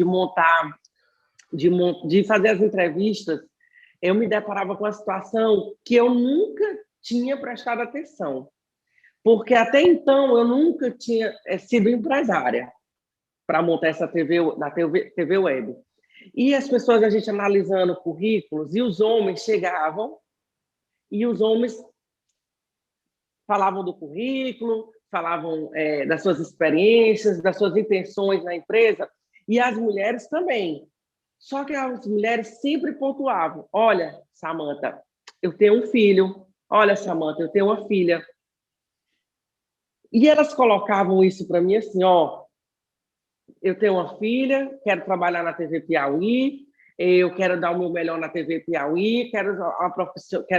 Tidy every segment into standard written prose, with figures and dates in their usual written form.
de montar, de fazer as entrevistas, eu me deparava com uma situação que eu nunca tinha prestado atenção, porque até então eu nunca tinha sido empresária para montar essa TV web. E as pessoas, a gente analisando currículos, e os homens chegavam, e os homens falavam do currículo, falavam das suas experiências, das suas intenções na empresa, e as mulheres também. Só que as mulheres sempre pontuavam: olha, Samantha, eu tenho um filho. Olha, Samantha, eu tenho uma filha. E elas colocavam isso para mim assim: ó, eu tenho uma filha, quero trabalhar na TV Piauí, eu quero dar o meu melhor na TV Piauí, quero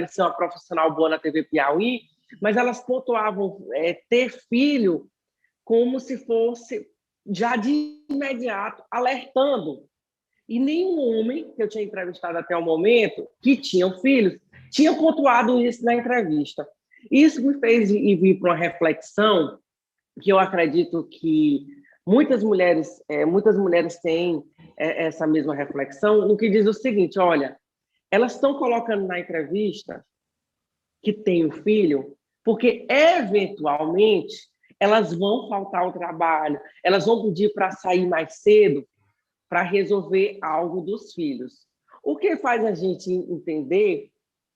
ser uma profissional boa na TV Piauí, mas elas pontuavam ter filho como se fosse já de imediato alertando. E nenhum homem que eu tinha entrevistado até o momento, que tinham filhos, tinha pontuado isso na entrevista. Isso me fez ir para uma reflexão que eu acredito que muitas mulheres têm essa mesma reflexão, no que diz o seguinte: olha, elas estão colocando na entrevista que tem um filho, porque eventualmente elas vão faltar ao trabalho, elas vão pedir para sair mais cedo para resolver algo dos filhos. O que faz a gente entender,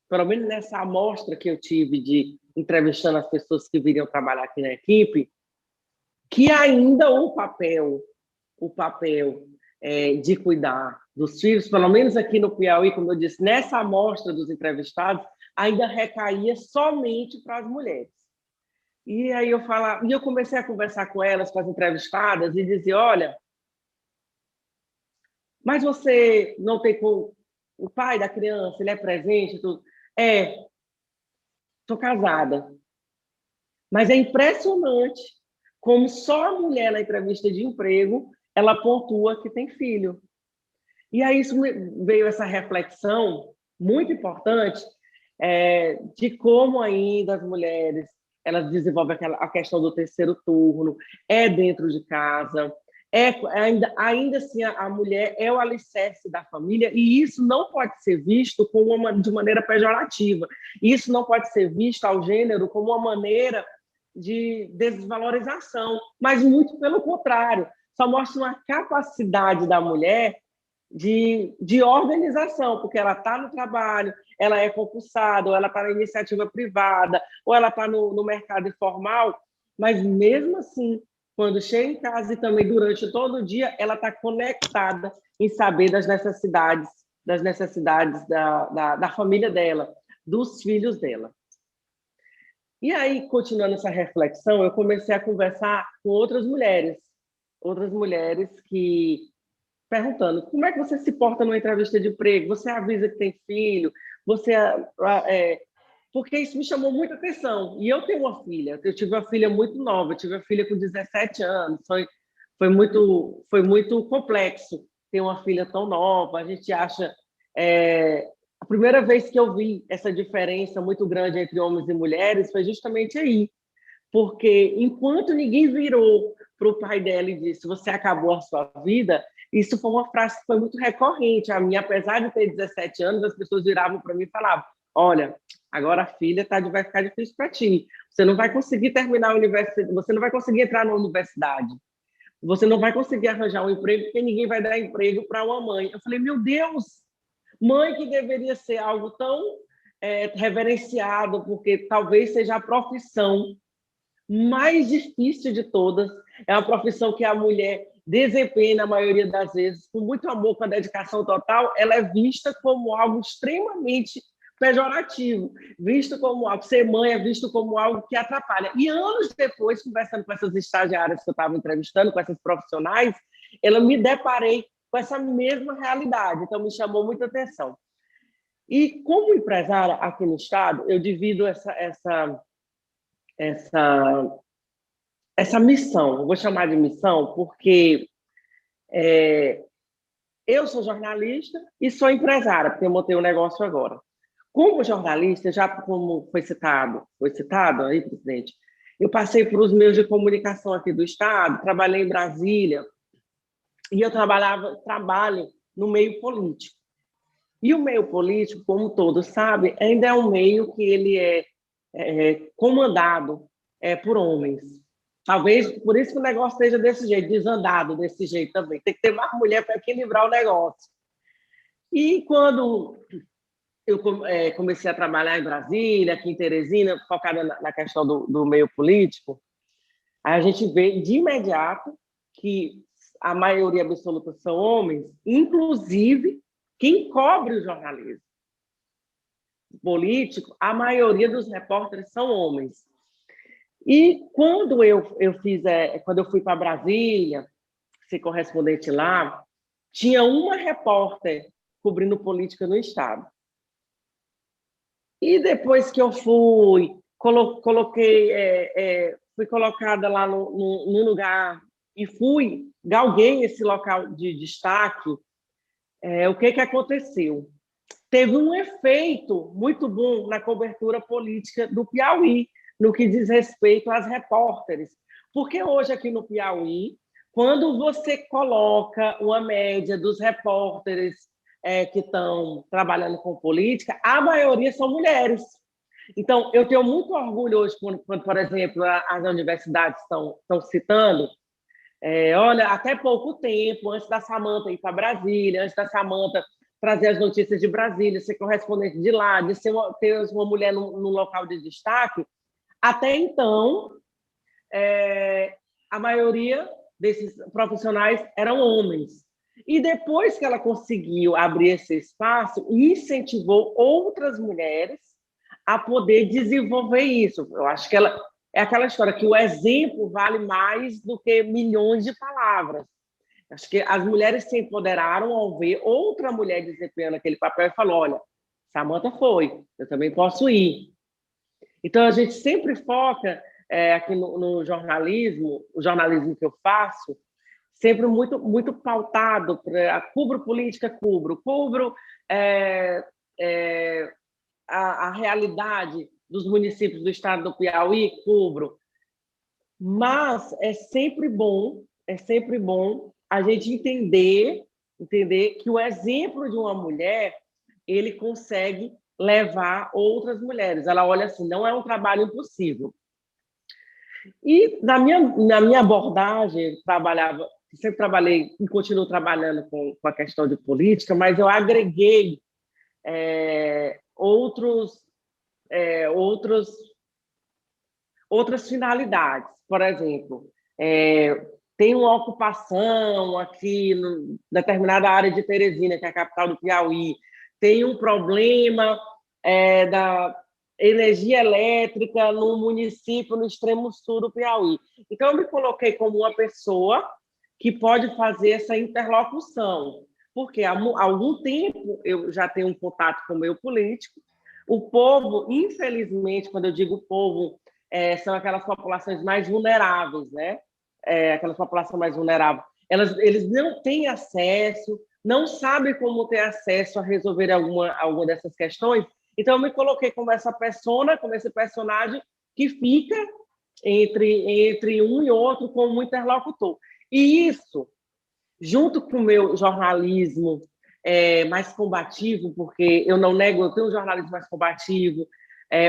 pelo menos nessa amostra que eu tive de entrevistando as pessoas que viriam trabalhar aqui na equipe, que ainda o papel de cuidar dos filhos, pelo menos aqui no Piauí, como eu disse, nessa amostra dos entrevistados, ainda recaía somente para as mulheres. E aí eu comecei a conversar com elas, com as entrevistadas, e dizer: olha, mas você não tem com o pai da criança, ele é presente, tudo. Estou casada. Mas é impressionante como só a mulher na entrevista de emprego, ela pontua que tem filho. E aí isso veio essa reflexão muito importante de como ainda as mulheres elas desenvolvem a questão do terceiro turno, dentro de casa, ainda assim a mulher é o alicerce da família, e isso não pode ser visto de maneira pejorativa. Isso não pode ser visto ao gênero como uma maneira de desvalorização, mas muito pelo contrário, só mostra uma capacidade da mulher de organização, porque ela está no trabalho, ela é concursada, ou ela está na iniciativa privada, ou ela está no mercado informal, mas mesmo assim, quando chega em casa e também durante todo o dia, ela está conectada em saber das necessidades da família dela, dos filhos dela. E aí, continuando essa reflexão, eu comecei a conversar com outras mulheres que perguntando: como é que você se porta numa entrevista de emprego? Você avisa que tem filho? Porque isso me chamou muita atenção. E eu tenho uma filha, eu tive uma filha muito nova, eu tive uma filha com 17 anos, foi muito complexo ter uma filha tão nova. A gente acha... a primeira vez que eu vi essa diferença muito grande entre homens e mulheres foi justamente aí, porque enquanto ninguém virou para o pai dela e disse: você acabou a sua vida, isso foi uma frase que foi muito recorrente. A minha, apesar de ter 17 anos, as pessoas viravam para mim e falavam: olha, agora a filha vai ficar difícil para ti, você não vai conseguir terminar a universidade, você não vai conseguir entrar na universidade, você não vai conseguir arranjar um emprego, porque ninguém vai dar emprego para uma mãe. Eu falei: meu Deus, mãe, que deveria ser algo tão reverenciado, porque talvez seja a profissão mais difícil de todas, é uma profissão que a mulher desempenha, na maioria das vezes, com muito amor, com a dedicação total, ela é vista como algo extremamente pejorativo, visto como algo, ser mãe é visto como algo que atrapalha. E anos depois, conversando com essas estagiárias que eu estava entrevistando, com essas profissionais, eu me deparei com essa mesma realidade, então me chamou muita atenção. E como empresária aqui no estado, eu divido essa missão, eu vou chamar de missão, porque eu sou jornalista e sou empresária, porque eu montei um negócio agora. Como jornalista, já como foi citado aí, presidente, eu passei por os meios de comunicação aqui do estado, trabalhei em Brasília, e eu trabalho no meio político. E o meio político, como todos sabem, ainda é um meio que ele é comandado por homens. Talvez por isso que o negócio esteja desse jeito, desandado desse jeito também. Tem que ter mais mulher para equilibrar o negócio. E quando eu comecei a trabalhar em Brasília, aqui em Teresina, focada na questão do meio político, a gente vê de imediato que a maioria absoluta são homens, inclusive quem cobre o jornalismo político, a maioria dos repórteres são homens. E quando quando eu fui para Brasília, ser correspondente lá, tinha uma repórter cobrindo política no estado. E depois que eu fui, fui colocada lá no lugar e galguei esse local de destaque, o que aconteceu? Teve um efeito muito bom na cobertura política do Piauí, no que diz respeito às repórteres. Porque hoje, aqui no Piauí, quando você coloca uma média dos repórteres que estão trabalhando com política, a maioria são mulheres. Então, eu tenho muito orgulho hoje, quando por exemplo, as universidades estão citando, olha, até pouco tempo, antes da Samanta ir para Brasília, antes da Samanta trazer as notícias de Brasília, ser correspondente de lá, de ter uma mulher no local de destaque, até então, a maioria desses profissionais eram homens. E depois que ela conseguiu abrir esse espaço, incentivou outras mulheres a poder desenvolver isso. Eu acho que é aquela história que o exemplo vale mais do que milhões de palavras. Acho que as mulheres se empoderaram ao ver outra mulher desempenhando aquele papel e falou, olha, Samanta foi, eu também posso ir. Então, a gente sempre foca aqui no jornalismo, o jornalismo que eu faço, sempre muito, muito pautado, cubro política, cubro a realidade dos municípios do estado do Piauí, cubro. Mas é sempre bom a gente entender que o exemplo de uma mulher, ele consegue levar outras mulheres. Ela olha assim, não é um trabalho impossível. E na minha abordagem, sempre trabalhei e continuo trabalhando com a questão de política, mas eu agreguei outras finalidades. Por exemplo, tem uma ocupação aqui em determinada área de Teresina, que é a capital do Piauí, tem um problema da energia elétrica no município no extremo sul do Piauí. Então, eu me coloquei como uma pessoa que pode fazer essa interlocução, porque há algum tempo eu já tenho um contato com o meio político. O povo, infelizmente, quando eu digo povo, são aquelas populações mais vulneráveis, né? Aquelas populações mais vulneráveis. Eles não têm acesso, não sabem como ter acesso a resolver alguma dessas questões. Então, eu me coloquei como essa persona, como esse personagem que fica entre um e outro como um interlocutor. E isso, junto com o meu jornalismo mais combativo, porque eu não nego, eu tenho um jornalismo mais combativo,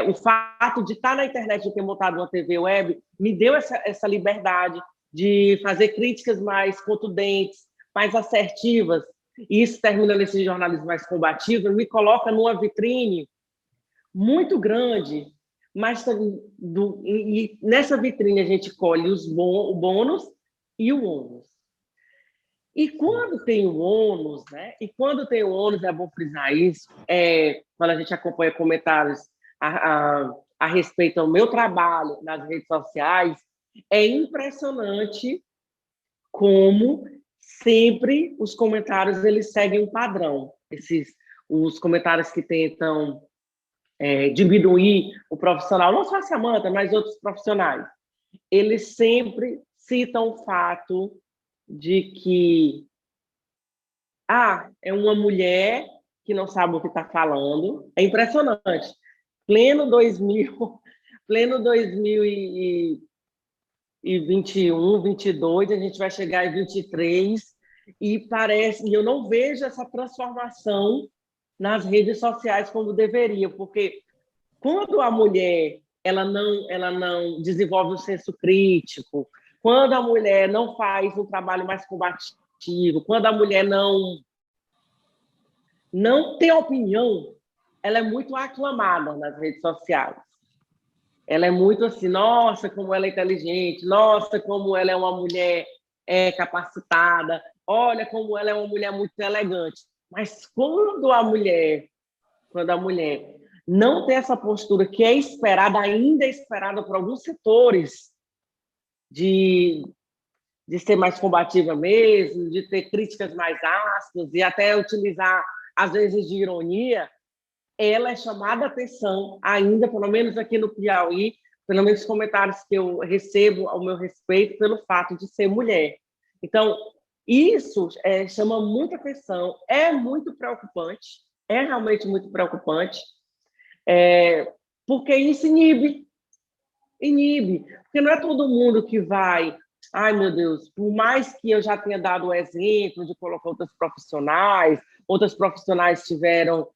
o fato de estar na internet, de ter montado uma TV web, me deu essa liberdade de fazer críticas mais contundentes, mais assertivas, e isso termina nesse jornalismo mais combativo, me coloca numa vitrine muito grande, mas e nessa vitrine a gente colhe o bônus e o ônus. E quando tem o ônus, né? E quando tem o ônus, é bom frisar isso, quando a gente acompanha comentários a respeito ao meu trabalho nas redes sociais, é impressionante como sempre os comentários eles seguem um padrão. Os comentários que tentam diminuir o profissional, não só a Samanta, mas outros profissionais, eles sempre citam o fato de que é uma mulher que não sabe o que está falando. É impressionante. Pleno 2021, 22, a gente vai chegar em 23 E eu não vejo essa transformação nas redes sociais como deveria, porque quando a mulher ela não desenvolve o senso crítico, quando a mulher não faz um trabalho mais combativo, quando a mulher não tem opinião, ela é muito aclamada nas redes sociais. Ela é muito assim, nossa, como ela é inteligente, nossa, como ela é uma mulher capacitada, olha como ela é uma mulher muito elegante. Mas quando a mulher não tem essa postura que é esperada, ainda é esperada por alguns setores de, de ser mais combativa mesmo, de ter críticas mais ásperas e até utilizar, às vezes, de ironia, ela é chamada a atenção, ainda, pelo menos aqui no Piauí, pelo menos os comentários que eu recebo ao meu respeito, pelo fato de ser mulher. Então, isso chama muita atenção, é muito preocupante, é realmente muito preocupante, porque isso inibe, porque não é todo mundo que vai, ai meu Deus, por mais que eu já tenha dado o exemplo de colocar outras profissionais tiveram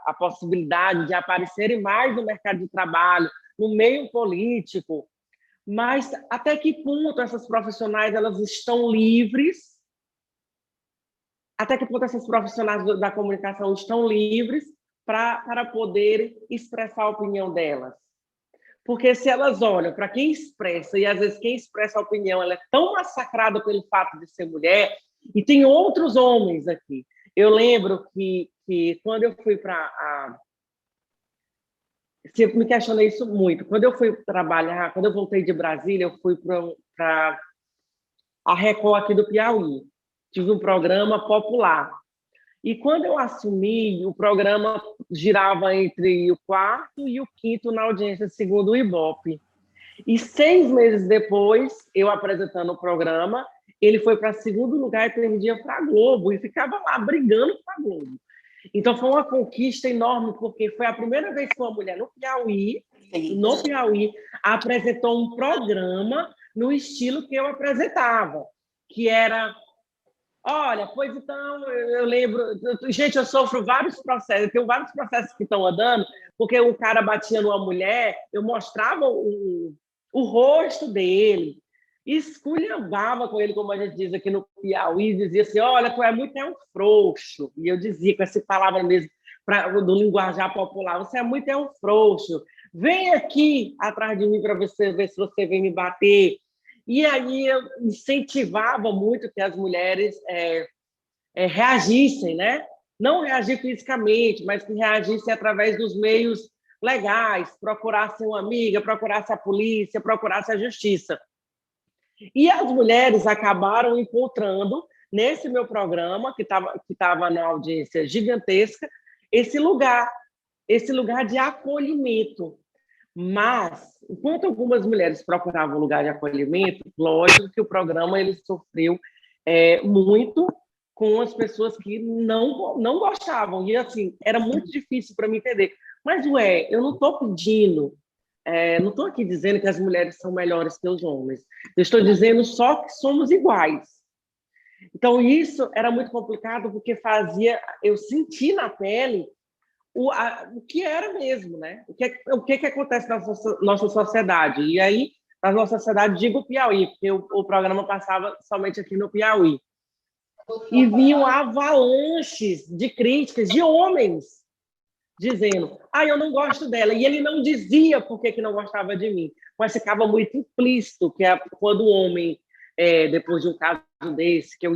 a possibilidade de aparecerem mais no mercado de trabalho, no meio político, mas até que ponto essas profissionais elas estão livres, até que ponto essas profissionais da comunicação estão livres para poder expressar a opinião delas. Porque se elas olham para quem expressa, e às vezes quem expressa a opinião ela é tão massacrada pelo fato de ser mulher, e tem outros homens aqui. Eu lembro que quando eu fui para. Sempre me questionei isso muito. Quando eu fui trabalhar, quando eu voltei de Brasília, eu fui para a Record aqui do Piauí. Tive um programa popular. E quando eu assumi, o programa girava entre o quarto e o quinto na audiência, segundo o Ibope. E 6 meses depois, eu apresentando o programa, ele foi para segundo lugar e perdia para a Globo, e ficava lá brigando para a Globo. Então, foi uma conquista enorme, porque foi a primeira vez que uma mulher no Piauí, apresentou um programa no estilo que eu apresentava, que era olha, pois então, eu lembro. Gente, eu sofro vários processos, eu tenho vários processos que estão andando, porque o cara batia numa mulher, eu mostrava o rosto dele, esculhambava com ele, como a gente diz aqui no Piauí, dizia assim: olha, tu é muito um frouxo. E eu dizia com essa palavra mesmo, do linguajar popular: você é muito um frouxo. Vem aqui atrás de mim para você ver se você vem me bater. E aí eu incentivava muito que as mulheres reagissem, né? Não reagir fisicamente, mas que reagissem através dos meios legais, procurassem uma amiga, procurassem a polícia, procurassem a justiça. E as mulheres acabaram encontrando, nesse meu programa, que estava na audiência gigantesca, esse lugar de acolhimento. Mas, enquanto algumas mulheres procuravam lugar de acolhimento, lógico que o programa ele sofreu muito com as pessoas que não gostavam. E, assim, era muito difícil para mim entender. Mas, eu não estou pedindo, não estou aqui dizendo que as mulheres são melhores que os homens. Eu estou dizendo só que somos iguais. Então, isso era muito complicado, porque fazia eu sentir na pele o que era mesmo, né? O que acontece na nossa sociedade. E aí, na nossa sociedade, digo Piauí, porque o programa passava somente aqui no Piauí. E vinham avalanches de críticas de homens dizendo: eu não gosto dela. E ele não dizia por que não gostava de mim, mas ficava muito implícito que quando o homem, depois de um caso desse, que eu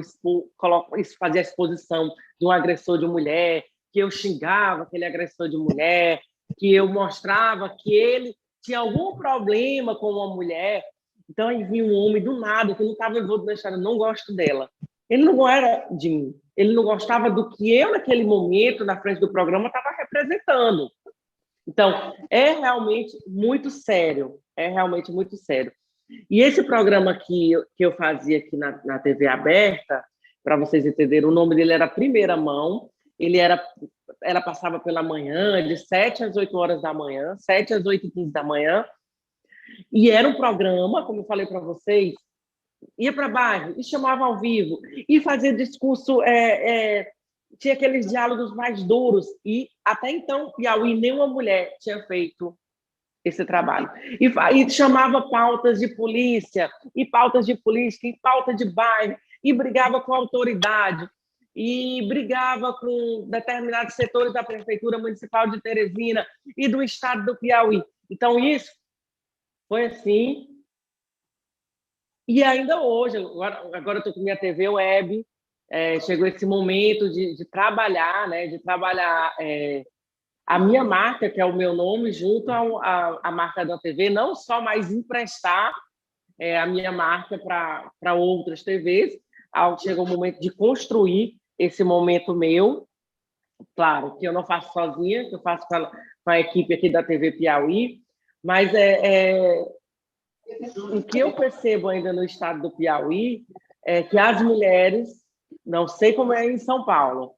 fazia a exposição de um agressor de mulher, que eu xingava aquele agressor de mulher, que eu mostrava que ele tinha algum problema com uma mulher. Então, aí vinha um homem do nada, que não estava envolvido na história: não gosto dela. Ele não era de mim. Ele não gostava do que eu, naquele momento, na frente do programa, estava representando. Então, é realmente muito sério. É realmente muito sério. E esse programa que eu fazia aqui na TV aberta, para vocês entenderem, o nome dele era Primeira Mão. Ela passava pela manhã, de 7 às 8 horas da manhã, 7 às 8h15 da manhã. E era um programa, como eu falei para vocês, ia para bairro e chamava ao vivo, e fazia discurso, tinha aqueles diálogos mais duros, e até então, Piauí, nenhuma mulher tinha feito esse trabalho. E chamava pautas de polícia, e pautas de política, e pauta de bairro, e brigava com a autoridade, e brigava com determinados setores da Prefeitura Municipal de Teresina e do Estado do Piauí. Então, isso foi assim. E ainda hoje, agora eu estou com minha TV web, chegou esse momento de trabalhar, né, a minha marca, que é o meu nome, junto à marca da TV, não só mais emprestar a minha marca para outras TVs, chegou o momento de construir esse momento meu, claro, que eu não faço sozinha, que eu faço com a equipe aqui da TV Piauí, mas o que eu percebo ainda no estado do Piauí é que as mulheres, não sei como é em São Paulo,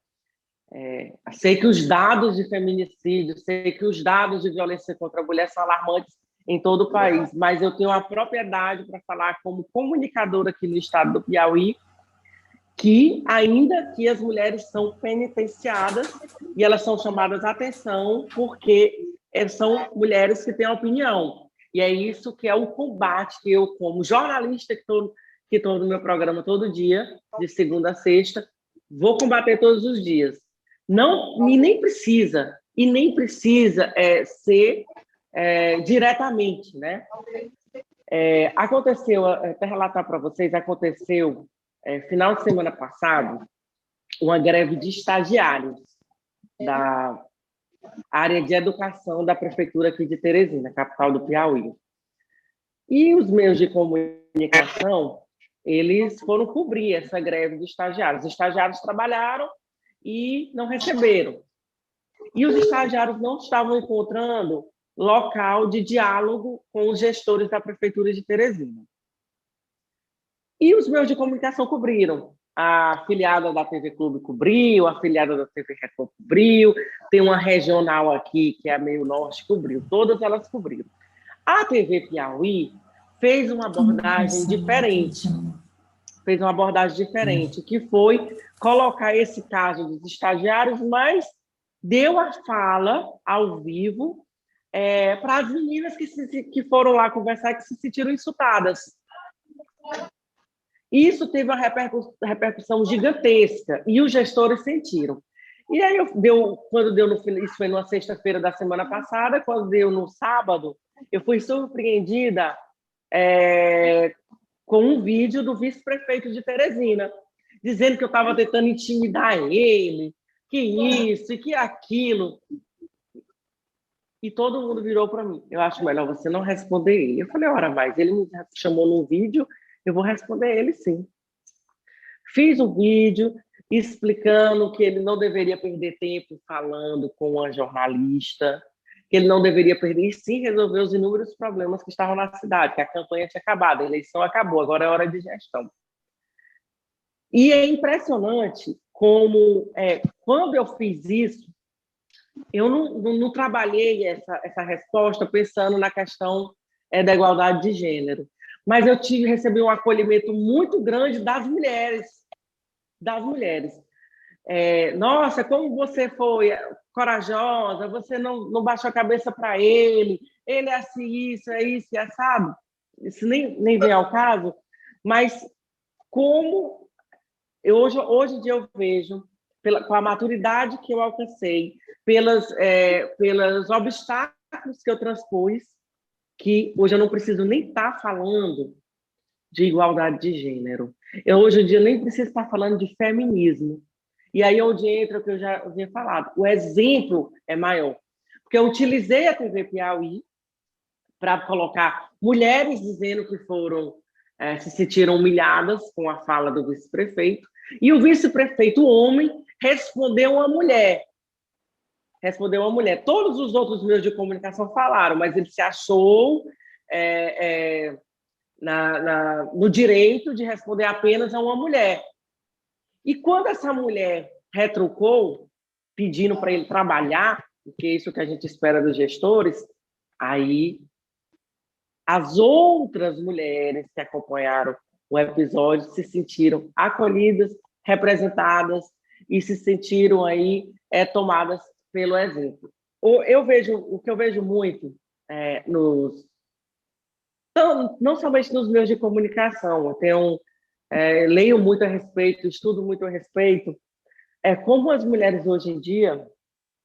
sei que os dados de feminicídio, sei que os dados de violência contra a mulher são alarmantes em todo o país, mas eu tenho a propriedade para falar como comunicadora aqui no estado do Piauí, que ainda que as mulheres são penitenciadas e elas são chamadas a atenção porque são mulheres que têm opinião. E é isso que é o combate que eu, como jornalista, que estou no meu programa todo dia, de segunda a sexta, vou combater todos os dias. Não, e nem precisa ser diretamente, né? Aconteceu, até relatar para vocês, aconteceu final de semana passado uma greve de estagiários da área de educação da prefeitura aqui de Teresina, capital do Piauí. E os meios de comunicação, eles foram cobrir essa greve de estagiários. Os estagiários trabalharam e não receberam. E os estagiários não estavam encontrando local de diálogo com os gestores da prefeitura de Teresina. E os meios de comunicação cobriram. A afiliada da TV Clube cobriu, a afiliada da TV Record cobriu, tem uma regional aqui, que é a Meio Norte, cobriu. Todas elas cobriram. A TV Piauí fez uma abordagem diferente. Que foi colocar esse caso dos estagiários, mas deu a fala ao vivo para as meninas que foram lá conversar e que se sentiram insultadas. Isso teve uma repercussão gigantesca e os gestores sentiram. E aí, isso foi numa sexta-feira da semana passada, quando deu no sábado, eu fui surpreendida com um vídeo do vice-prefeito de Teresina, dizendo que eu estava tentando intimidar ele, que isso e que aquilo. E todo mundo virou para mim. Eu acho melhor você não responder ele. Eu falei, ora, mas ele me chamou no vídeo, eu vou responder ele sim. Fiz um vídeo explicando que ele não deveria perder tempo falando com uma jornalista, que ele não deveria perder, e sim resolver os inúmeros problemas que estavam na cidade, que a campanha tinha acabado, a eleição acabou, agora é hora de gestão. E é impressionante como, quando eu fiz isso, eu não trabalhei essa resposta pensando na questão da igualdade de gênero, mas eu recebi um acolhimento muito grande das mulheres. Nossa, como você foi corajosa, você não baixou a cabeça para ele é assim, isso, é assado. Isso nem vem ao caso, mas como hoje em dia eu vejo, com a maturidade que eu alcancei, pelos obstáculos que eu transpus, que hoje eu não preciso nem estar falando de igualdade de gênero. Hoje em dia nem preciso estar falando de feminismo. E aí onde entra o que eu já havia falado. O exemplo é maior. Porque eu utilizei a TV Piauí para colocar mulheres dizendo que se sentiram humilhadas com a fala do vice-prefeito, e o vice-prefeito, homem, respondeu uma mulher. Todos os outros meios de comunicação falaram, mas ele se achou no direito de responder apenas a uma mulher. E quando essa mulher retrucou, pedindo para ele trabalhar, porque é isso que a gente espera dos gestores, aí as outras mulheres que acompanharam o episódio, se sentiram acolhidas, representadas e se sentiram aí tomadas pelo exemplo. O que eu vejo muito não somente nos meios de comunicação, leio muito a respeito, estudo muito a respeito, como as mulheres hoje em dia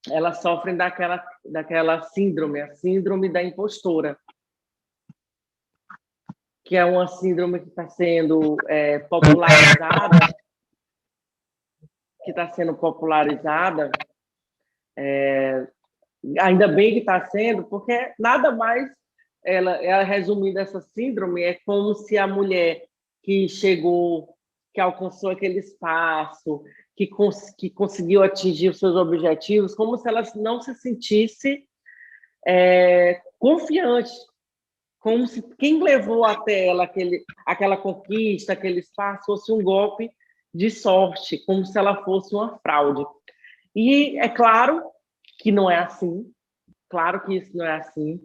elas sofrem daquela síndrome, a síndrome da impostora, que é uma síndrome que está sendo popularizada, ainda bem que está sendo, porque nada mais ela resumindo essa síndrome, é como se a mulher que chegou, que alcançou aquele espaço, que conseguiu atingir os seus objetivos, como se ela não se sentisse confiante, como se quem levou até ela aquela conquista, aquele espaço, fosse um golpe de sorte, como se ela fosse uma fraude. E é claro que não é assim, claro que isso não é assim.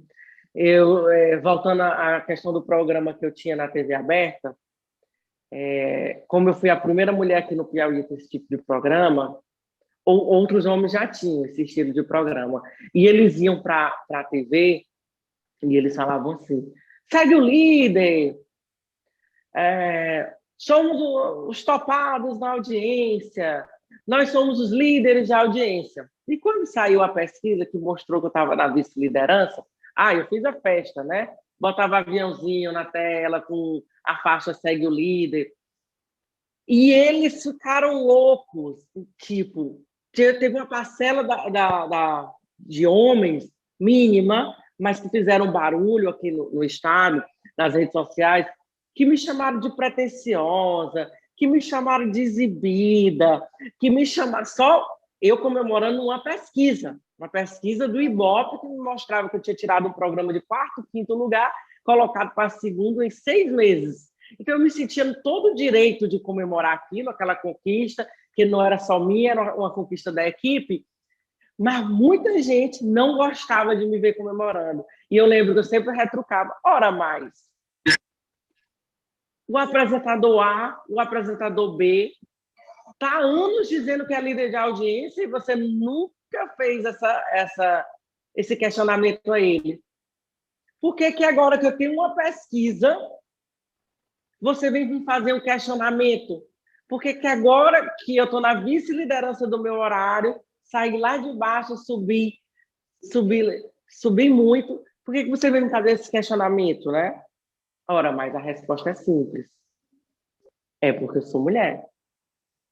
Voltando à questão do programa que eu tinha na TV aberta, como eu fui a primeira mulher aqui no Piauí a ter esse tipo de programa, outros homens já tinham esse estilo de programa. E eles iam para a TV e eles falavam assim: segue o líder, somos os topados na audiência, nós somos os líderes de audiência. E quando saiu a pesquisa que mostrou que eu estava na vice-liderança, eu fiz a festa, né? Botava aviãozinho na tela com a faixa segue o líder. E eles ficaram loucos, tipo, teve uma parcela de homens mínima, mas que fizeram barulho aqui no estado, nas redes sociais, que me chamaram de pretensiosa, que me chamaram de exibida, que me chamaram só eu comemorando uma pesquisa do Ibope, que me mostrava que eu tinha tirado um programa de quarto, quinto lugar, colocado para segundo em 6 meses. Então, eu me sentia no todo o direito de comemorar aquilo, aquela conquista, que não era só minha, era uma conquista da equipe, mas muita gente não gostava de me ver comemorando. E eu lembro que eu sempre retrucava, ora mais. O apresentador A, o apresentador B, está há anos dizendo que é líder de audiência e você nunca fez esse questionamento a ele. Por que agora que eu tenho uma pesquisa, você vem me fazer um questionamento? Por que agora que eu estou na vice-liderança do meu horário, saí lá de baixo, subi muito, por que você vem me fazer esse questionamento, né? Ora, mas a resposta é simples. É porque eu sou mulher.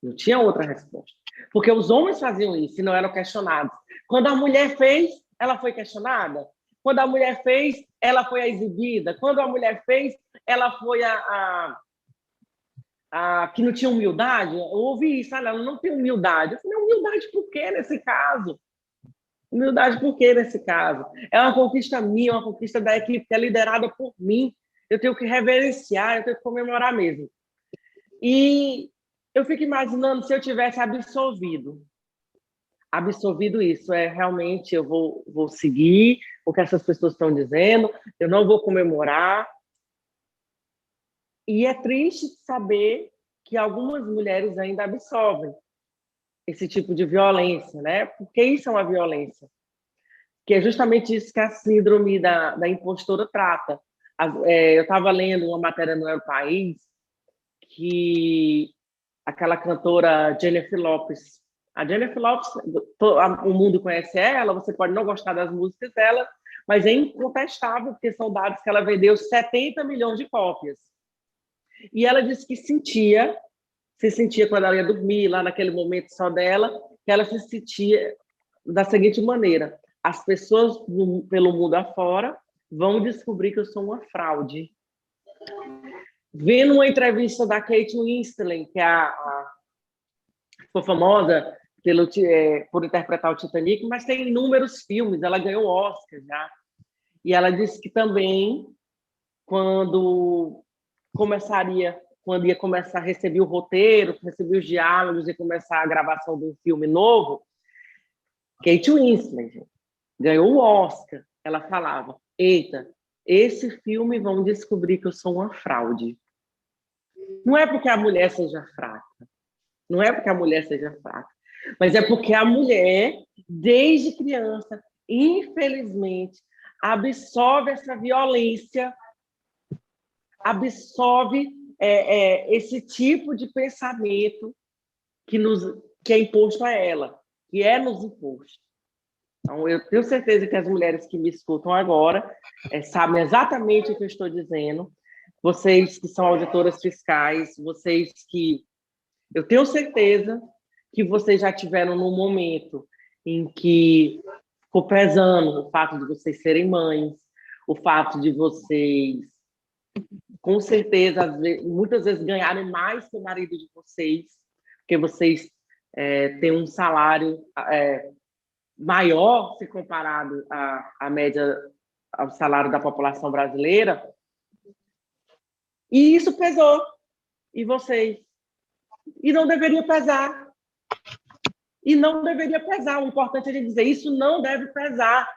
Não tinha outra resposta. Porque os homens faziam isso e não eram questionados. Quando a mulher fez, ela foi questionada. Quando a mulher fez, ela foi a exibida. Quando a mulher fez, ela foi que não tinha humildade. Eu ouvi isso, ela não tem humildade. Eu falei, humildade por quê nesse caso? Humildade por quê nesse caso? É uma conquista minha, uma conquista da equipe que é liderada por mim. Eu tenho que reverenciar, eu tenho que comemorar mesmo. E eu fico imaginando se eu tivesse absorvido isso. Realmente, eu vou seguir o que essas pessoas estão dizendo, eu não vou comemorar. E é triste saber que algumas mulheres ainda absorvem esse tipo de violência, né? Porque isso é uma violência. Que é justamente isso que a síndrome da impostora trata. Eu estava lendo uma matéria no El País que aquela cantora Jennifer Lopez. A Jennifer Lopez, o mundo conhece ela, você pode não gostar das músicas dela, mas é incontestável, porque são dados que ela vendeu 70 milhões de cópias. E ela disse que se sentia quando ela ia dormir, lá naquele momento só dela, que ela se sentia da seguinte maneira: as pessoas pelo mundo afora vão descobrir que eu sou uma fraude. Vendo uma entrevista da Kate Winslet, que foi famosa por interpretar o Titanic, mas tem inúmeros filmes, ela ganhou Oscar já. E ela disse que também, quando ia começar a receber o roteiro, receber os diálogos e começar a gravação de um filme novo, Kate Winslet ganhou o Oscar. Ela falava: eita, esse filme vão descobrir que eu sou uma fraude. Não é porque a mulher seja fraca, não é porque a mulher seja fraca, mas é porque a mulher, desde criança, infelizmente, absorve essa violência, absorve esse tipo de pensamento que é imposto a ela, que é nos imposto. Então, eu tenho certeza que as mulheres que me escutam agora sabem exatamente o que eu estou dizendo. Vocês que são auditoras fiscais, vocês que... Eu tenho certeza que vocês já tiveram num momento em que ficou pesando o fato de vocês serem mães, o fato de vocês, com certeza, muitas vezes ganharem mais que o marido de vocês, porque vocês têm um salário maior se comparado à média, ao salário da população brasileira, e isso pesou em vocês. E não deveria pesar. E não deveria pesar. O importante é dizer, isso não deve pesar.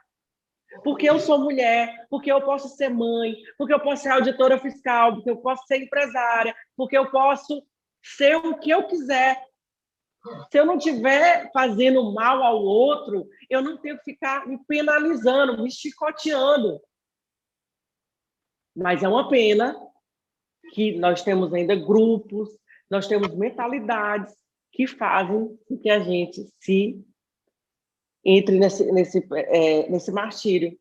Porque eu sou mulher, porque eu posso ser mãe, porque eu posso ser auditora fiscal, porque eu posso ser empresária, porque eu posso ser o que eu quiser. Se eu não estiver fazendo mal ao outro, eu não tenho que ficar me penalizando, me chicoteando. Mas é uma pena que nós temos ainda grupos, nós temos mentalidades que fazem com que a gente se entre nesse martírio.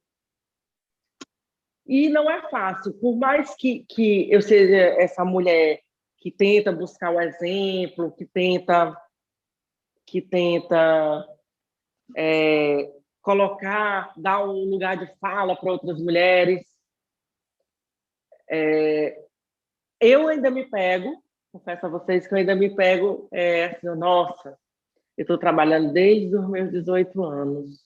E não é fácil, por mais que eu seja essa mulher que tenta buscar o exemplo, que tenta colocar, dar um lugar de fala para outras mulheres, eu ainda me pego, confesso a vocês que eu ainda me pego, assim, nossa, eu estou trabalhando desde os meus 18 anos,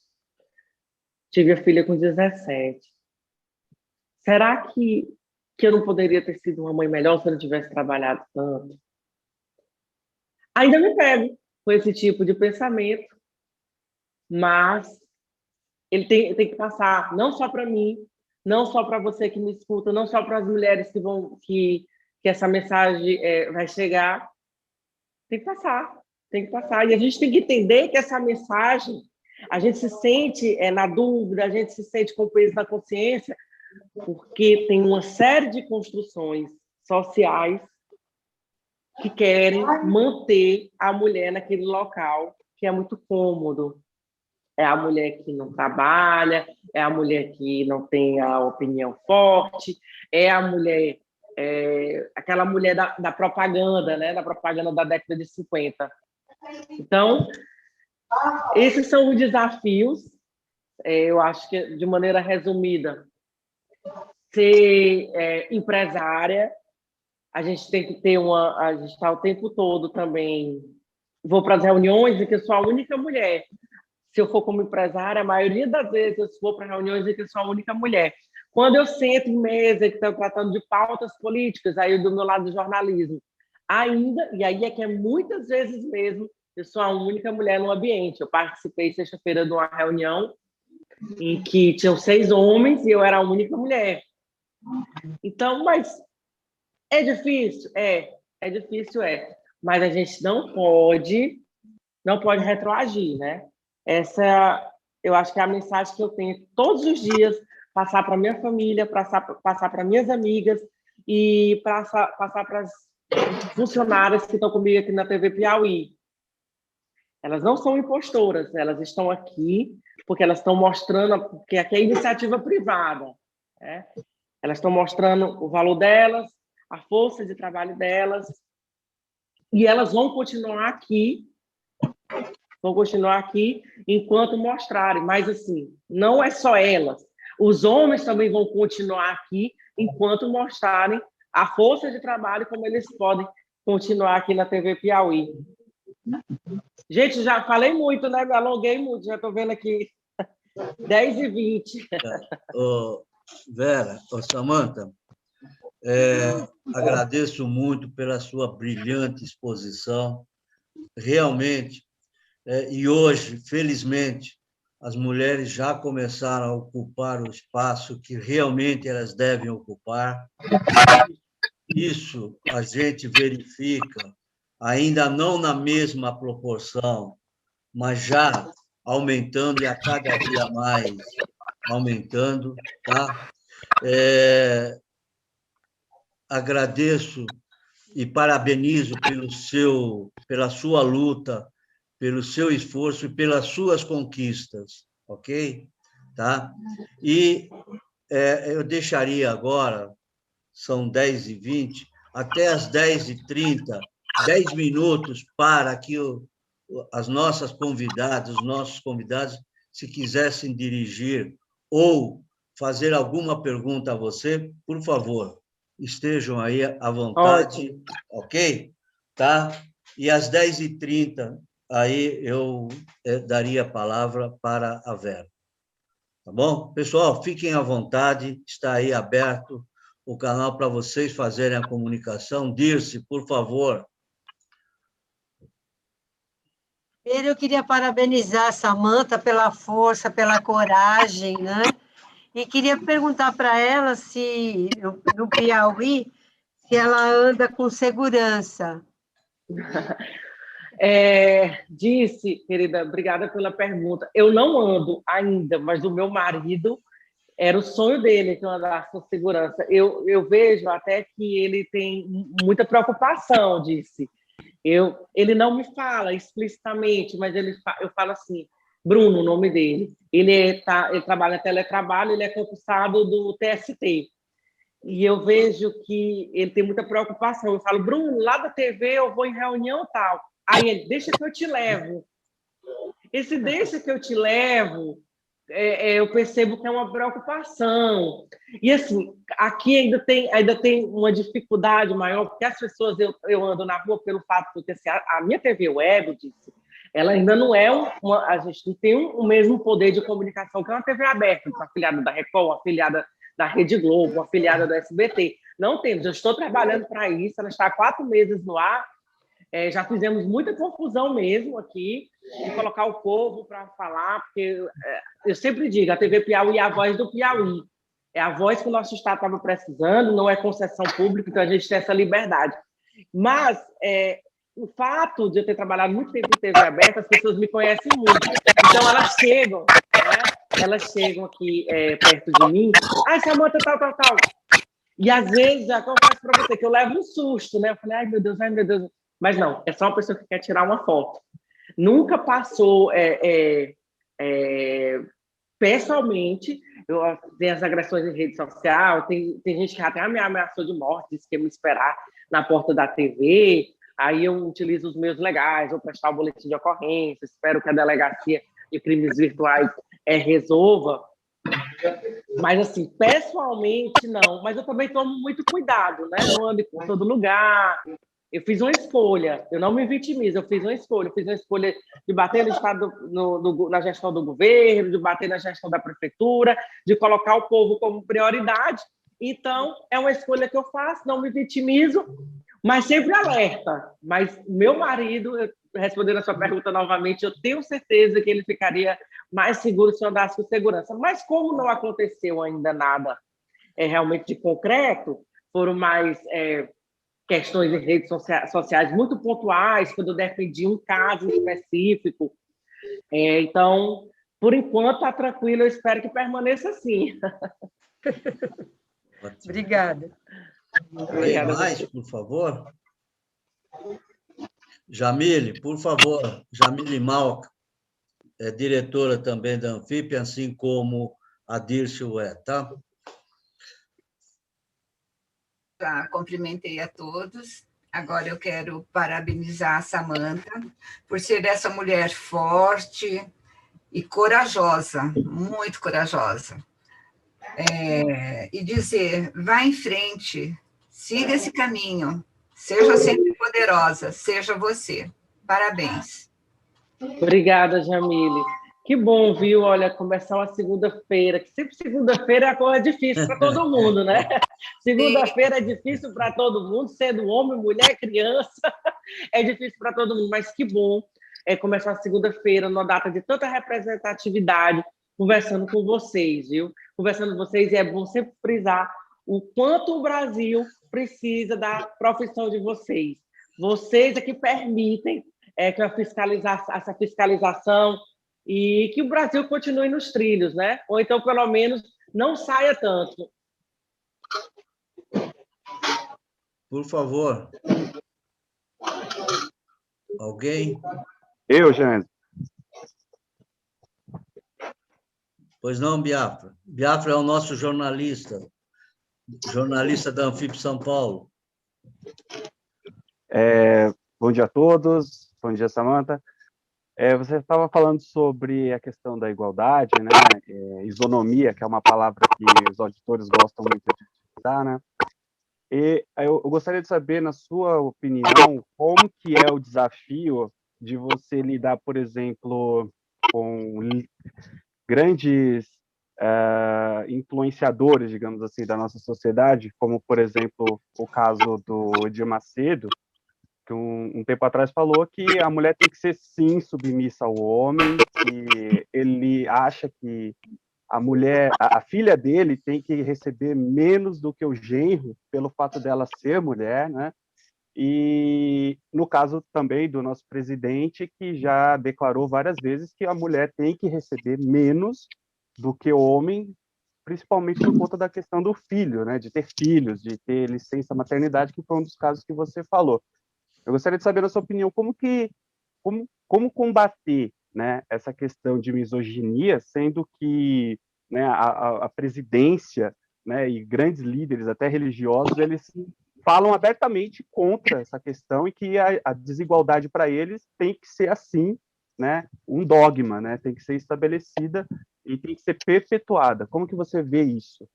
tive a filha com 17. Será que eu não poderia ter sido uma mãe melhor se eu não tivesse trabalhado tanto? Ainda me pego com esse tipo de pensamento, mas ele tem que passar, não só para mim, não só para você que me escuta, não só para as mulheres que essa mensagem vai chegar. Tem que passar, tem que passar. E a gente tem que entender que essa mensagem, a gente se sente na dúvida, a gente se sente com o peso da consciência, porque tem uma série de construções sociais que querem manter a mulher naquele local que é muito cômodo. É a mulher que não trabalha, é a mulher que não tem a opinião forte, é a mulher, aquela mulher da propaganda, né? Da propaganda da década de 50. Então, esses são os desafios. Eu acho que, de maneira resumida, ser empresária, a gente tem que ter a gente está o tempo todo também... Vou para as reuniões em que eu sou a única mulher. Se eu for como empresária, a maioria das vezes eu vou para reuniões em que eu sou a única mulher. Quando eu sento em mesa que estão tratando de pautas políticas, aí do meu lado do jornalismo, ainda, e aí é que muitas vezes mesmo, eu sou a única mulher no ambiente. Eu participei sexta-feira de uma reunião em que tinham 6 homens e eu era a única mulher. Então, mas é difícil? É difícil, mas a gente não pode retroagir, né? Essa, eu acho que é a mensagem que eu tenho todos os dias, passar para minha família, passar para minhas amigas e passar para as funcionárias que estão comigo aqui na TV Piauí. Elas não são impostoras, elas estão aqui porque elas estão mostrando, porque aqui é iniciativa privada, né? Elas estão mostrando o valor delas, a força de trabalho delas, e elas vão continuar aqui enquanto mostrarem. Mas, assim, não é só elas. Os homens também vão continuar aqui enquanto mostrarem a força de trabalho, como eles podem continuar aqui na TV Piauí. Gente, já falei muito, né? Me alonguei muito, já estou vendo aqui 10h20. Vera, Samantha, agradeço muito pela sua brilhante exposição. Realmente, e hoje, felizmente, as mulheres já começaram a ocupar o espaço que realmente elas devem ocupar. isso a gente verifica, ainda não na mesma proporção, mas já aumentando e a cada dia mais aumentando, tá? Agradeço e parabenizo pela sua luta, pelo seu esforço e pelas suas conquistas, ok? Tá? E eu deixaria agora, são 10h20, até as 10h30, 10 minutos para que as nossas convidadas, os nossos convidados, se quisessem dirigir ou fazer alguma pergunta a você, por favor, estejam aí à vontade, Ótimo. ok? Tá? E às 10h30, aí eu daria a palavra para a Vera. Tá bom? Pessoal, fiquem à vontade, está aí aberto o canal para vocês fazerem a comunicação. Dirce, por favor. Primeiro, eu queria parabenizar a Samanta pela força, pela coragem, né? E queria perguntar para ela se, no Piauí, se ela anda com segurança. Disse, querida, obrigada pela pergunta. Eu não ando ainda, mas o meu marido era o sonho dele que eu andasse com segurança. Eu vejo até que ele tem muita preocupação, disse. Ele não me fala explicitamente, mas eu falo assim, Bruno, o nome dele. Ele trabalha teletrabalho, ele é concursado do TST. E eu vejo que ele tem muita preocupação. Eu falo, Bruno, lá da TV eu vou em reunião tal. Aí ele, deixa que eu te levo. Esse deixa que eu te levo, eu percebo que é uma preocupação. E, assim, aqui ainda tem uma dificuldade maior, porque as pessoas, eu ando na rua pelo fato de que assim, a minha TV web, disse, ela ainda não é a gente não tem o mesmo poder de comunicação que uma TV aberta, uma afiliada da Record, uma afiliada da Rede Globo, uma afiliada do SBT. Não temos, eu estou trabalhando para isso, ela está há 4 meses no ar, já fizemos muita confusão mesmo aqui, de colocar o povo para falar, porque eu sempre digo, a TV Piauí é a voz do Piauí, é a voz que o nosso Estado estava precisando, não é concessão pública, então a gente tem essa liberdade. Mas o fato de eu ter trabalhado muito tempo em TV aberta, as pessoas me conhecem muito, então elas chegam, né? Elas chegam aqui perto de mim, Samanta, tal. E às vezes, já confesso para você, que eu levo um susto, né? Eu falei, ai meu Deus. Mas não, é só uma pessoa que quer tirar uma foto. Nunca passou pessoalmente, tem as agressões em rede social, tem gente que até me ameaçou de morte, disse que ia me esperar na porta da TV, aí eu utilizo os meios legais, vou prestar o boletim de ocorrência, espero que a delegacia de crimes virtuais resolva. Mas, assim, pessoalmente, não. Mas eu também tomo muito cuidado, né? Não ando por todo lugar. Eu fiz uma escolha, eu não me vitimizo, eu fiz uma escolha de bater no estado, na gestão do governo, de bater na gestão da prefeitura, de colocar o povo como prioridade. Então, é uma escolha que eu faço, não me vitimizo, mas sempre alerta. Mas meu marido, respondendo a sua pergunta novamente, eu tenho certeza que ele ficaria mais seguro se eu andasse com segurança. Mas como não aconteceu ainda nada realmente de concreto, foram mais questões em redes sociais muito pontuais, quando eu defendi um caso específico. Então, por enquanto, está tranquilo, eu espero que permaneça assim. Obrigada. Alguém mais, por favor? Jamile, por favor. Jamile Malca, diretora também da Anfip, assim como a Dirce é, tá? Já cumprimentei a todos. Agora eu quero parabenizar a Samanta por ser essa mulher forte e corajosa, muito corajosa. E dizer, vá em frente, siga esse caminho, seja sempre poderosa, seja você. Parabéns. Obrigada, Jamile. Que bom, viu? Olha, começar uma segunda-feira, que sempre segunda-feira é uma coisa difícil para todo mundo, né? Segunda-feira é difícil para todo mundo, sendo homem, mulher, criança, é difícil para todo mundo, mas que bom começar a segunda-feira, numa data de tanta representatividade, conversando com vocês, viu? Conversando com vocês, e é bom sempre frisar o quanto o Brasil precisa da profissão de vocês. Vocês é que permitem que essa fiscalização e que o Brasil continue nos trilhos, né? Ou então, pelo menos, não saia tanto. Por favor. Alguém? Eu, Jânio. Pois não, Biafra. Biafra é o nosso jornalista da Anfip São Paulo. Bom dia a todos. Bom dia, Samantha. Você estava falando sobre a questão da igualdade, né? Isonomia, que é uma palavra que os auditores gostam muito de utilizar, né? E eu gostaria de saber, na sua opinião, como que é o desafio de você lidar, por exemplo, com grandes influenciadores, digamos assim, da nossa sociedade, como, por exemplo, o caso do Edir Macedo, que um tempo atrás falou que a mulher tem que ser, sim, submissa ao homem, que ele acha que a mulher, a filha dele tem que receber menos do que o genro pelo fato dela ser mulher, né? E no caso também do nosso presidente, que já declarou várias vezes que a mulher tem que receber menos do que o homem, principalmente por conta da questão do filho, né? De ter filhos, de ter licença maternidade, que foi um dos casos que você falou. Eu gostaria de saber, na sua opinião, como combater, né, essa questão de misoginia, sendo que, né, a presidência, né, e grandes líderes, até religiosos, eles falam abertamente contra essa questão e que a desigualdade para eles tem que ser assim, né, um dogma, né, tem que ser estabelecida e tem que ser perpetuada. Como que você vê isso?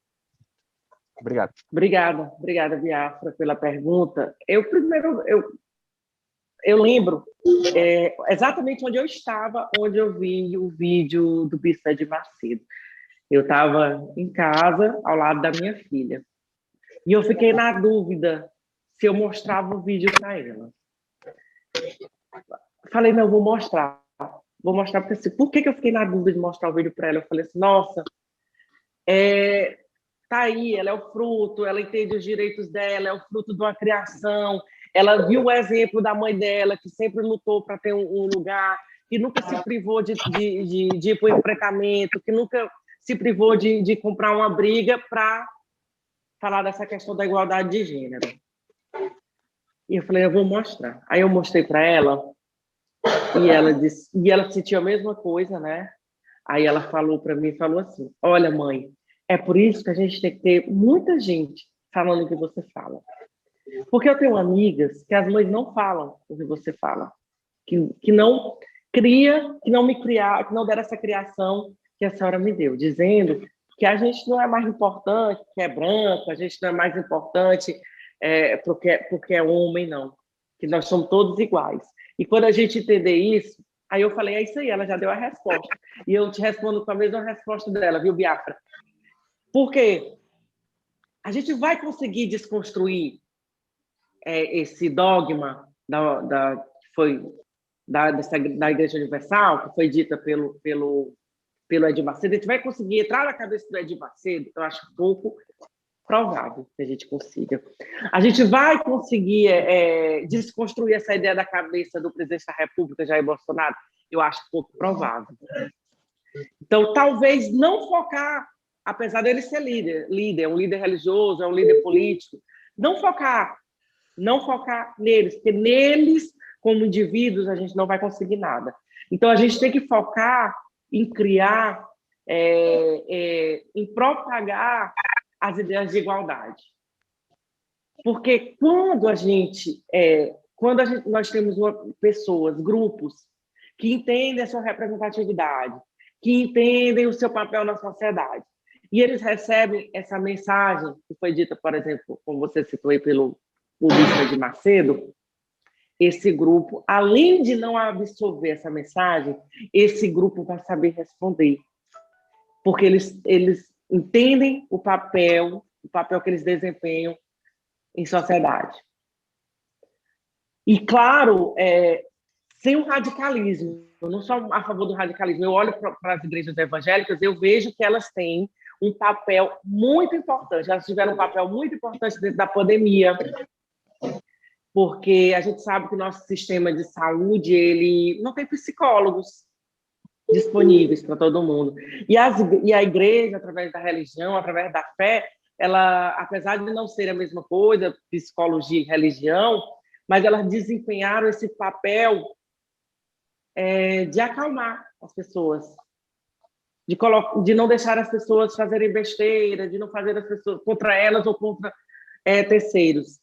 Obrigado. Obrigada, Biafra, pela pergunta. Eu lembro exatamente onde eu estava, onde eu vi o vídeo do Bispo Edir Macedo. Eu estava em casa, ao lado da minha filha. E eu fiquei na dúvida se eu mostrava o vídeo para ela. Falei, não, vou mostrar. Vou mostrar, porque assim, por que eu fiquei na dúvida de mostrar o vídeo para ela? Eu falei assim, nossa, tá aí, ela é o fruto, ela entende os direitos dela, é o fruto de uma criação, ela viu o exemplo da mãe dela, que sempre lutou para ter um lugar, que nunca se privou de ir para o enfrentamento, que nunca se privou de comprar uma briga para falar dessa questão da igualdade de gênero. E eu falei, eu vou mostrar. Aí eu mostrei para ela, e ela sentiu a mesma coisa, né? Aí ela falou para mim, falou assim, olha, mãe, é por isso que a gente tem que ter muita gente falando o que você fala. Porque eu tenho amigas que as mães não falam o que você fala, que não cria, que não me criar, que não deram essa criação que a senhora me deu, dizendo que a gente não é mais importante porque é branco, a gente não é mais importante porque é homem, não. Que nós somos todos iguais. E quando a gente entender isso, aí eu falei, é isso aí, ela já deu a resposta. E eu te respondo com a mesma resposta dela, viu, Biafra? Porque a gente vai conseguir desconstruir esse dogma da Igreja Universal, que foi dita pelo Edir Macedo. A gente vai conseguir entrar na cabeça do Edir Macedo, eu acho pouco provável que a gente consiga. A gente vai conseguir desconstruir essa ideia da cabeça do presidente da República, Jair Bolsonaro? Eu acho pouco provável. Então, talvez não focar, apesar dele ser líder, um líder religioso, é um líder político, não focar neles, porque neles, como indivíduos, a gente não vai conseguir nada. Então, a gente tem que focar em criar, em propagar as ideias de igualdade. Porque quando nós temos pessoas, grupos, que entendem a sua representatividade, que entendem o seu papel na sociedade, e eles recebem essa mensagem que foi dita, por exemplo, como você citou aí pelo Bispo Edir Macedo, esse grupo, além de não absorver essa mensagem, esse grupo vai saber responder, porque eles entendem o papel que eles desempenham em sociedade. E, claro, sem o radicalismo. Eu não sou a favor do radicalismo. Eu olho para as igrejas evangélicas, eu vejo que elas têm um papel muito importante. Elas tiveram um papel muito importante dentro da pandemia, porque a gente sabe que o nosso sistema de saúde ele não tem psicólogos disponíveis para todo mundo. E a igreja, através da religião, através da fé, ela, apesar de não ser a mesma coisa, psicologia e religião, mas elas desempenharam esse papel de acalmar as pessoas, de não deixar as pessoas fazerem besteira, de não fazer as pessoas contra elas ou contra terceiros.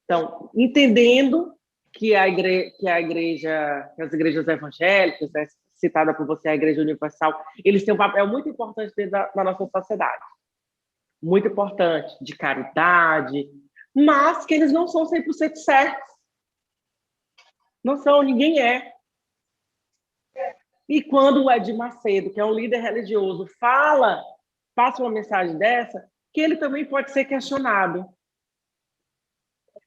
Então, entendendo que as igrejas evangélicas, citada por você, a Igreja Universal, eles têm um papel muito importante dentro da nossa sociedade. Muito importante, de caridade, mas que eles não são 100% certos. Não são, ninguém é. E quando o Edir Macedo, que é um líder religioso, passa uma mensagem dessa, que ele também pode ser questionado.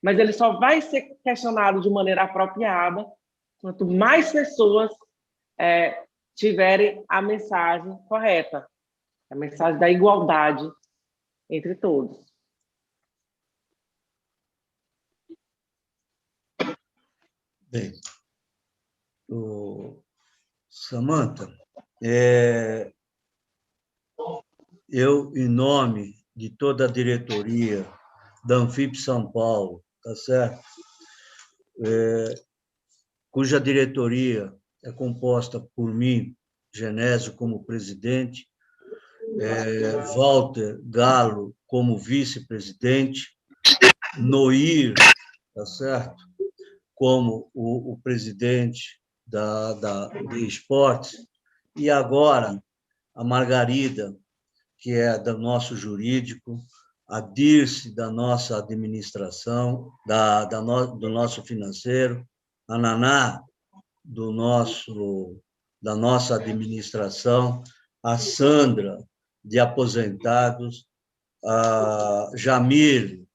Mas ele só vai ser questionado de maneira apropriada quanto mais pessoas tiverem a mensagem correta, a mensagem da igualdade entre todos. Bem, Samantha, eu, em nome de toda a diretoria da Anfip São Paulo, tá certo? Cuja diretoria é composta por mim, Genésio, como presidente, Walter Galo como vice-presidente, Noir, tá certo? Como o presidente de esportes, e agora a Margarida, que é do nosso jurídico, a Dirce, da nossa administração, do nosso financeiro, a Naná, da nossa administração, a Sandra, de aposentados, a Jamile,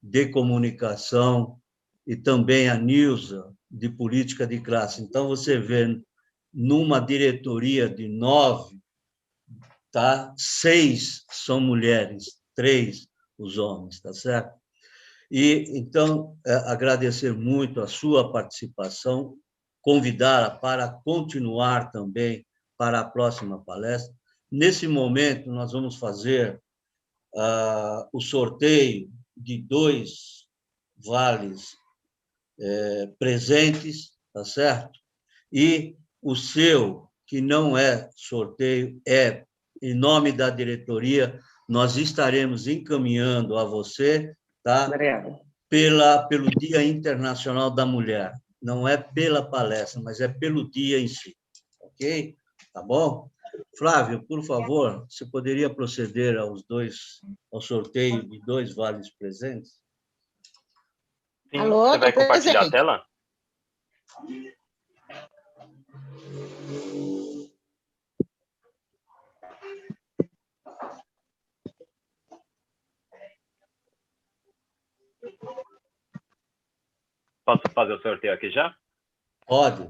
de comunicação, e também a Nilza, de política de classe. Então, você vê, numa diretoria de 9, tá? 6 são mulheres, 3 os homens, tá certo? E, então, agradecer muito a sua participação, convidá-la para continuar também para a próxima palestra. Nesse momento, nós vamos fazer o sorteio de 2 vales presentes, tá certo? E o seu, que não é sorteio, em nome da diretoria, nós estaremos encaminhando a você, tá? Pelo Dia Internacional da Mulher. Não é pela palestra, mas é pelo dia em si, ok? Tá bom? Flávio, por favor, você poderia proceder ao sorteio de 2 vales presentes? Sim, alô, você vai compartilhar a tela? Posso fazer o sorteio aqui já? Pode.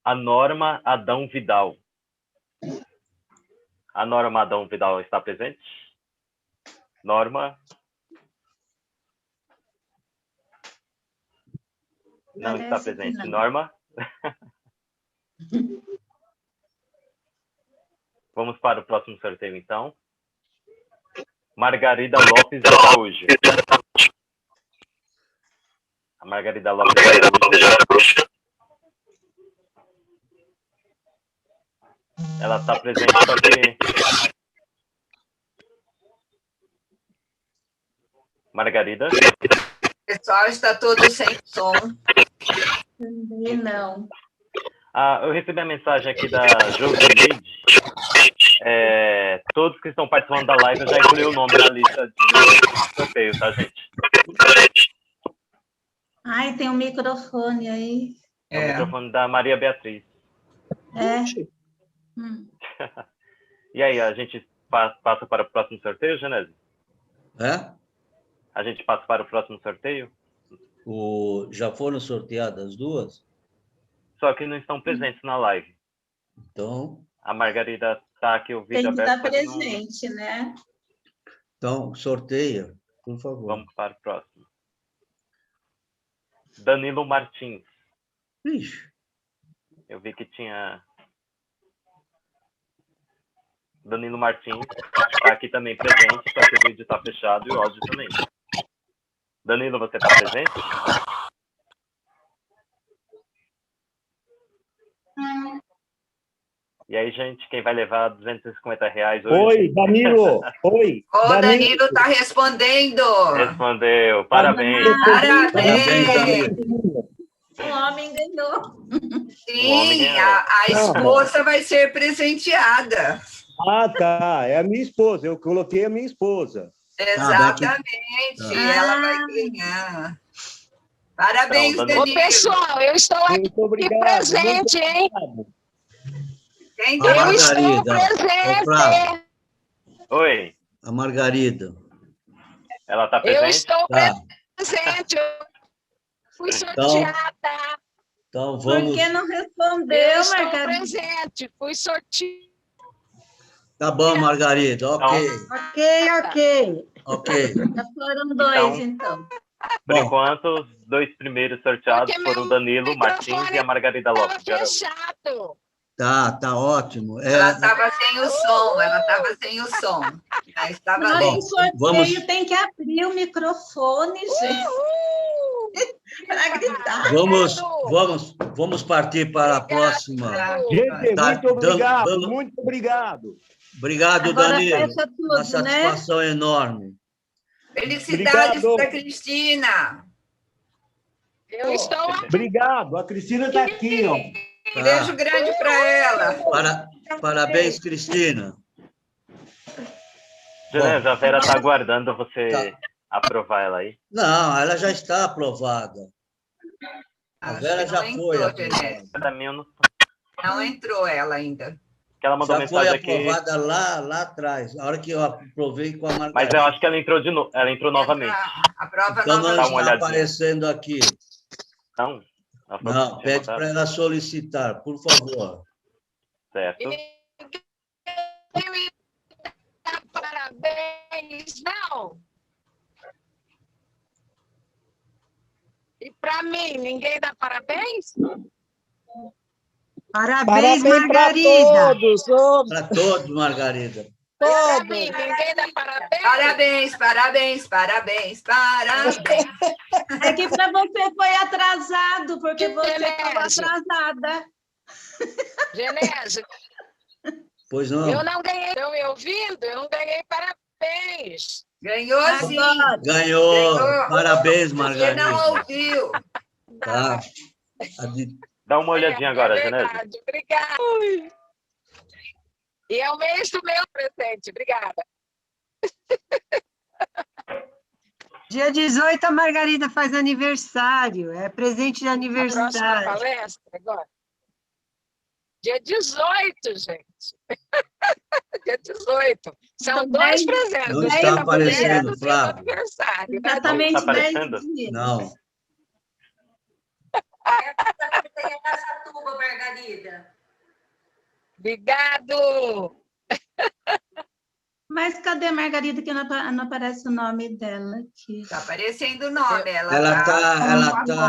A Norma Adão Vidal. A Norma Adão Vidal está presente? Norma? Não está presente. Não. Norma? Vamos para o próximo sorteio, então. Margarida Lopes Araújo. A Margarida Lopes Araújo. Ela está presente, só que... Margarida? O pessoal está todo sem som. Também não. Eu recebi a mensagem aqui da Joseneide. Todos que estão participando da live, eu já incluí o nome na lista de sorteio, tá, gente? Ai, tem um microfone aí. É o microfone da Maria Beatriz. E aí, a gente passa para o próximo sorteio, Genésio? A gente passa para o próximo sorteio? Já foram sorteadas 2? só que não estão presentes na live. Então, A Margarida está aqui, o vídeo Tem que aberto. estar só que não- presente, né? então, sorteia, por favor. Vamos para o próximo. Danilo Martins. Ixi, Eu vi que tinha... Danilo Martins está aqui também presente, só que o vídeo está fechado e o áudio também. Danilo, você está presente? E aí, gente, quem vai levar R$ 250 hoje? Oi, Danilo. Oi. O Danilo está respondendo. Respondeu. Parabéns. Parabéns. O homem ganhou. O homem Sim, ganhou. a esposa vai ser presenteada. Ah, tá. É a minha esposa. Eu coloquei a minha esposa. Exatamente. Ela vai ganhar. Parabéns, Então, Danilo. Ô, pessoal, eu estou aqui Muito obrigado. presente, hein? Obrigado. Quem A Eu estou Margarida. Ô, Flávio, presente. Oi, a Margarida. ela está Eu presente? estou Tá. presente. Eu fui sorteada. Então, Por vamos... que não Eu respondeu, estou Margarida? presente. Fui sorteada. Tá bom, Margarida, ok. Ok. Já foram dois, então. Por Bom, enquanto, os 2 primeiros sorteados Porque foram o meu Danilo Martins microfone e a Margarida Estava Lopes. de Araújo. fechado. tá ótimo. Ela estava sem o som, Já está Na hora valendo. do sorteio vamos- tem que abrir o microfone, gente, para gritar. Vamos partir para a próxima. Gente, Tá, muito obrigado. dando- Muito obrigado. Obrigado, Agora Danilo. fecha tudo, Uma né? satisfação enorme. Felicidades Obrigado. para Cristina. Eu estou aqui. Obrigado. A Cristina está aqui, ó. Tá. Beijo grande para ela. Parabéns, Cristina. Genésio, a Vera está aguardando você Tá. aprovar ela aí. Não, ela já está aprovada. A Acho Vera que já não foi entrou, aprovada. Genésio. Para mim, eu não... Não entrou ela ainda. que ela mandou Já foi mensagem aqui. aprovada lá atrás, a hora que eu aprovei com a Mas Margarida. eu acho que ela entrou de novo. Ela entrou novamente. A prova Então não Dá uma novamente. está olhadinha. aparecendo aqui. Não? Ela falou Não, que tinha pede botado. para ela solicitar, por favor. Certo. Eu ia dar parabéns, não. E para mim, ninguém dá parabéns? Parabéns, Parabéns para Margarida. todos, ô, Para todos, Margarida. Para mim, todos. ninguém dá parabéns? Parabéns, parabéns, parabéns, parabéns. É que para você foi atrasado, porque você estava Genésio. atrasada. Genésio, Pois não. eu não ganhei. Estão me ouvindo? Eu não ganhei parabéns. Ganhou sim. Ganhou. Ganhou. Parabéns, Você Margarida. não ouviu. Tá. Dá uma olhadinha agora, Genésio. Verdade, obrigada. E é o mês do meu presente, obrigada. Dia 18, a Margarida faz aniversário. É presente de A próxima aniversário. palestra agora. Dia 18, gente. Dia 18. São Então, 2 10 presentes. Não o está dia da aparecendo, mulher e o dia do Flávio. aniversário, né? Exatamente Não tá 10 aparecendo? dias. Não. Obrigado. Mas cadê a Margarida que não aparece o nome dela aqui? Está aparecendo o nome. Ela tá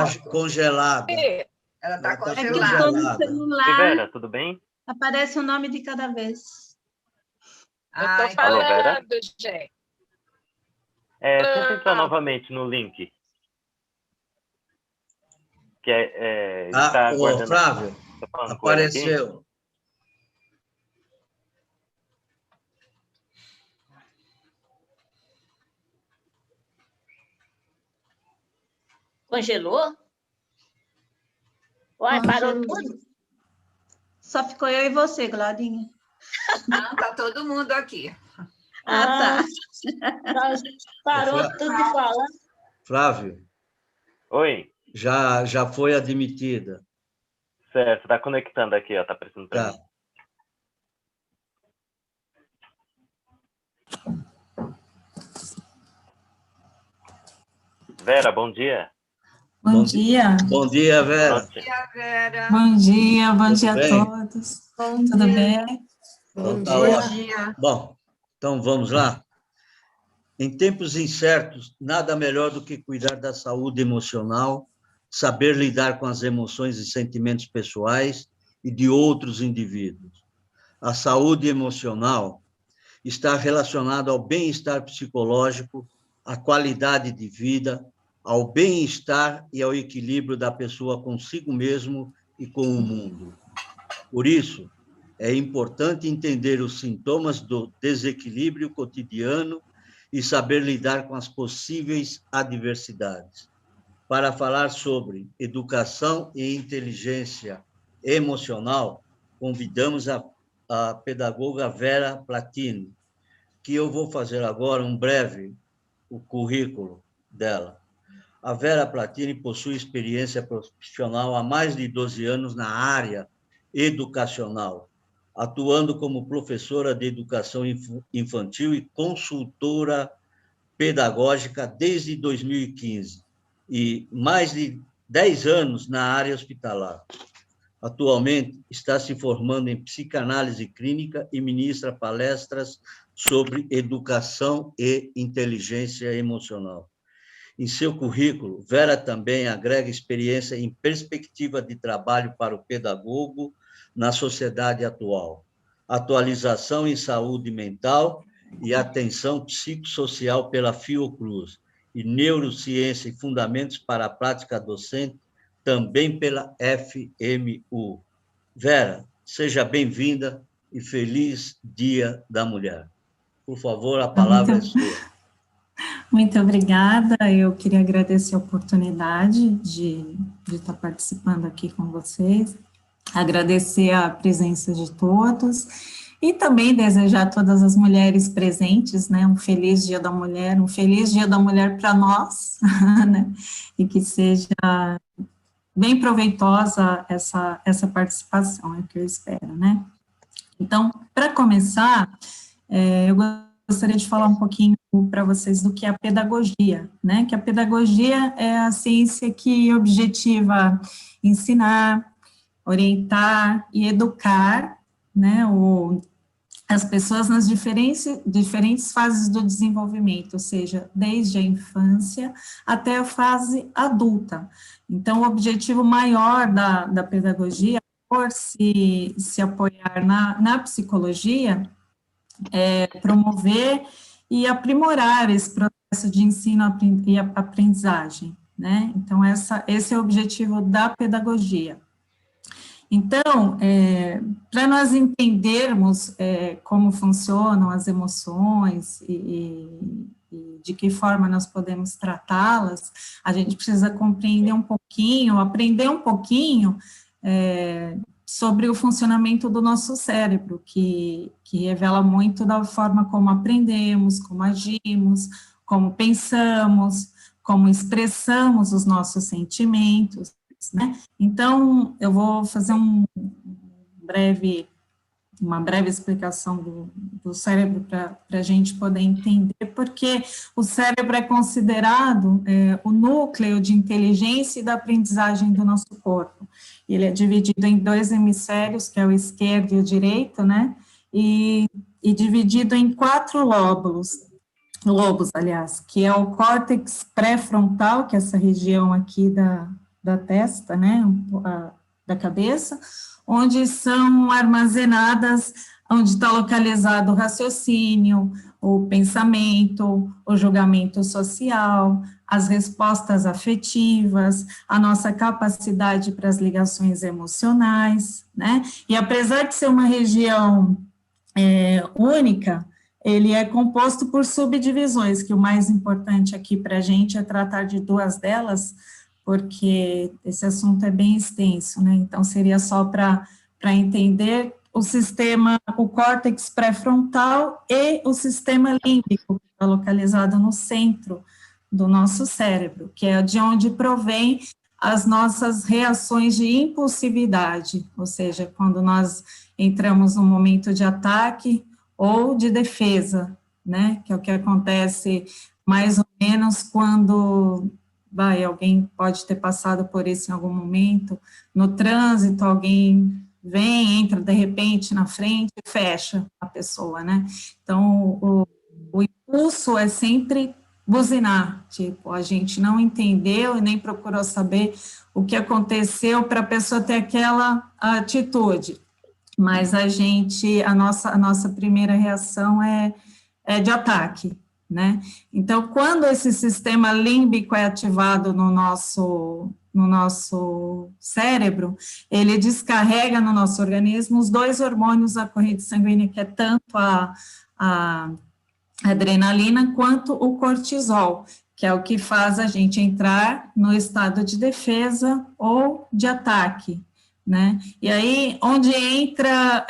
está congelada. Ela está ela tá É que eu congelada. estou no congelada. E celular, Vera, tudo bem? aparece o nome de cada vez. Eu Ai, tô Alô, Vera? falando, gente. Tenta entrar novamente no link. Que está Ô, aguardando. Flávio, Tô falando com ele aqui. apareceu. Congelou? Uai, parou tudo? Só ficou eu e você, Claudinha. não, tá todo mundo aqui. Ah, tá. Parou tudo de falar. Flávio, Oi. já foi admitida. Certo, tá conectando aqui, ó. Tá aparecendo pra Tá. mim. Vera, bom dia. Bom dia. Bom dia, Vera. Bom dia, Vera. Bom dia a bem? todos. Bom Tudo dia. bem? Bom Tá dia. ótimo. Bom, então vamos lá. Em tempos incertos, nada melhor do que cuidar da saúde emocional, saber lidar com as emoções e sentimentos pessoais e de outros indivíduos. A saúde emocional está relacionada ao bem-estar psicológico, à qualidade de vida, ao bem-estar e ao equilíbrio da pessoa consigo mesmo e com o mundo. Por isso, é importante entender os sintomas do desequilíbrio cotidiano e saber lidar com as possíveis adversidades. Para falar sobre educação e inteligência emocional, convidamos a pedagoga Vera Platini, que eu vou fazer agora o currículo dela. A Vera Platini possui experiência profissional há mais de 12 anos na área educacional, atuando como professora de educação infantil e consultora pedagógica desde 2015, e mais de 10 anos na área hospitalar. Atualmente, está se formando em psicanálise clínica e ministra palestras sobre educação e inteligência emocional. Em seu currículo, Vera também agrega experiência em perspectiva de trabalho para o pedagogo na sociedade atual, atualização em saúde mental e atenção psicossocial pela Fiocruz, e neurociência e fundamentos para a prática docente, também pela FMU. Vera, seja bem-vinda e feliz Dia da Mulher. Por favor, a palavra é sua. Muito obrigada. Eu queria agradecer a oportunidade de estar participando aqui com vocês, agradecer a presença de todos e também desejar a todas as mulheres presentes, né, um feliz Dia da Mulher, um feliz Dia da Mulher para nós, né, e que seja bem proveitosa essa participação, é o que eu espero, né. Então, para começar, eu gostaria de falar um pouquinho para vocês do que é a pedagogia, né, que a pedagogia é a ciência que objetiva ensinar, orientar e educar, né, as pessoas nas diferentes fases do desenvolvimento, ou seja, desde a infância até a fase adulta. Então, o objetivo maior da pedagogia, por se apoiar na psicologia, é promover e aprimorar esse processo de ensino e aprendizagem, né? Então, esse é o objetivo da pedagogia. Então, para nós entendermos como funcionam as emoções e de que forma nós podemos tratá-las, a gente precisa compreender um pouquinho, aprender um pouquinho sobre o funcionamento do nosso cérebro, que revela muito da forma como aprendemos, como agimos, como pensamos, como expressamos os nossos sentimentos, né? Então, eu vou fazer uma breve explicação do cérebro para a gente poder entender, porque o cérebro é considerado o núcleo de inteligência e da aprendizagem do nosso corpo. Ele é dividido em 2 hemisférios, que é o esquerdo e o direito, né? E dividido em 4 lobos, aliás, que é o córtex pré-frontal, que é essa região aqui da testa, né, da cabeça, onde são armazenadas, onde está localizado o raciocínio, o pensamento, o julgamento social, as respostas afetivas, a nossa capacidade para as ligações emocionais, né, e apesar de ser uma região única, ele é composto por subdivisões, que o mais importante aqui para a gente é tratar de 2 delas, porque esse assunto é bem extenso, né, então seria só para entender o córtex pré-frontal e o sistema límbico, que está localizado no centro do nosso cérebro, que é de onde provém as nossas reações de impulsividade, ou seja, quando nós entramos num momento de ataque ou de defesa, né, que é o que acontece mais ou menos quando alguém pode ter passado por isso em algum momento, no trânsito, alguém vem, entra de repente na frente e fecha a pessoa, né? Então, o impulso é sempre buzinar, tipo, a gente não entendeu e nem procurou saber o que aconteceu para a pessoa ter aquela atitude, mas a nossa primeira reação é de ataque, né? Então, quando esse sistema límbico é ativado no nosso cérebro, ele descarrega no nosso organismo os 2 hormônios da corrente sanguínea, que é tanto a adrenalina quanto o cortisol, que é o que faz a gente entrar no estado de defesa ou de ataque, né? E aí, onde entra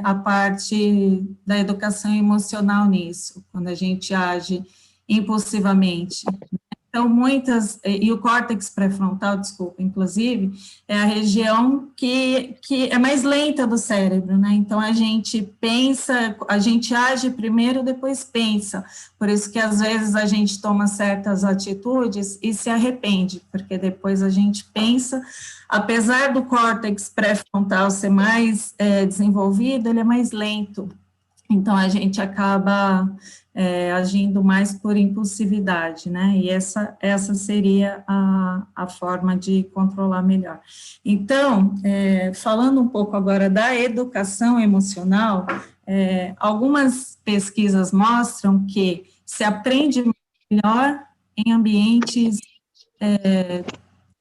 a parte da educação emocional nisso, quando a gente age impulsivamente. Então, e o córtex pré-frontal, desculpa, inclusive, é a região que é mais lenta do cérebro, né? Então, a gente pensa, a gente age primeiro, depois pensa. Por isso que, às vezes, a gente toma certas atitudes e se arrepende, porque depois a gente pensa, apesar do córtex pré-frontal ser mais desenvolvido, ele é mais lento. Então, a gente acaba agindo mais por impulsividade, né? E essa seria a forma de controlar melhor. Então, falando um pouco agora da educação emocional, algumas pesquisas mostram que se aprende melhor em ambientes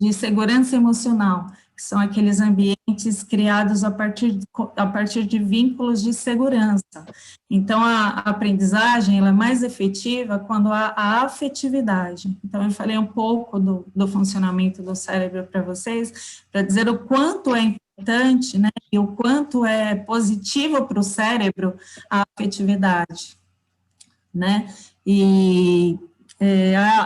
de segurança emocional, que são aqueles ambientes criados a partir de vínculos de segurança. Então, a aprendizagem ela é mais efetiva quando há a afetividade. Então, eu falei um pouco do funcionamento do cérebro para vocês, para dizer o quanto é importante, né, e o quanto é positivo para o cérebro a afetividade, né, e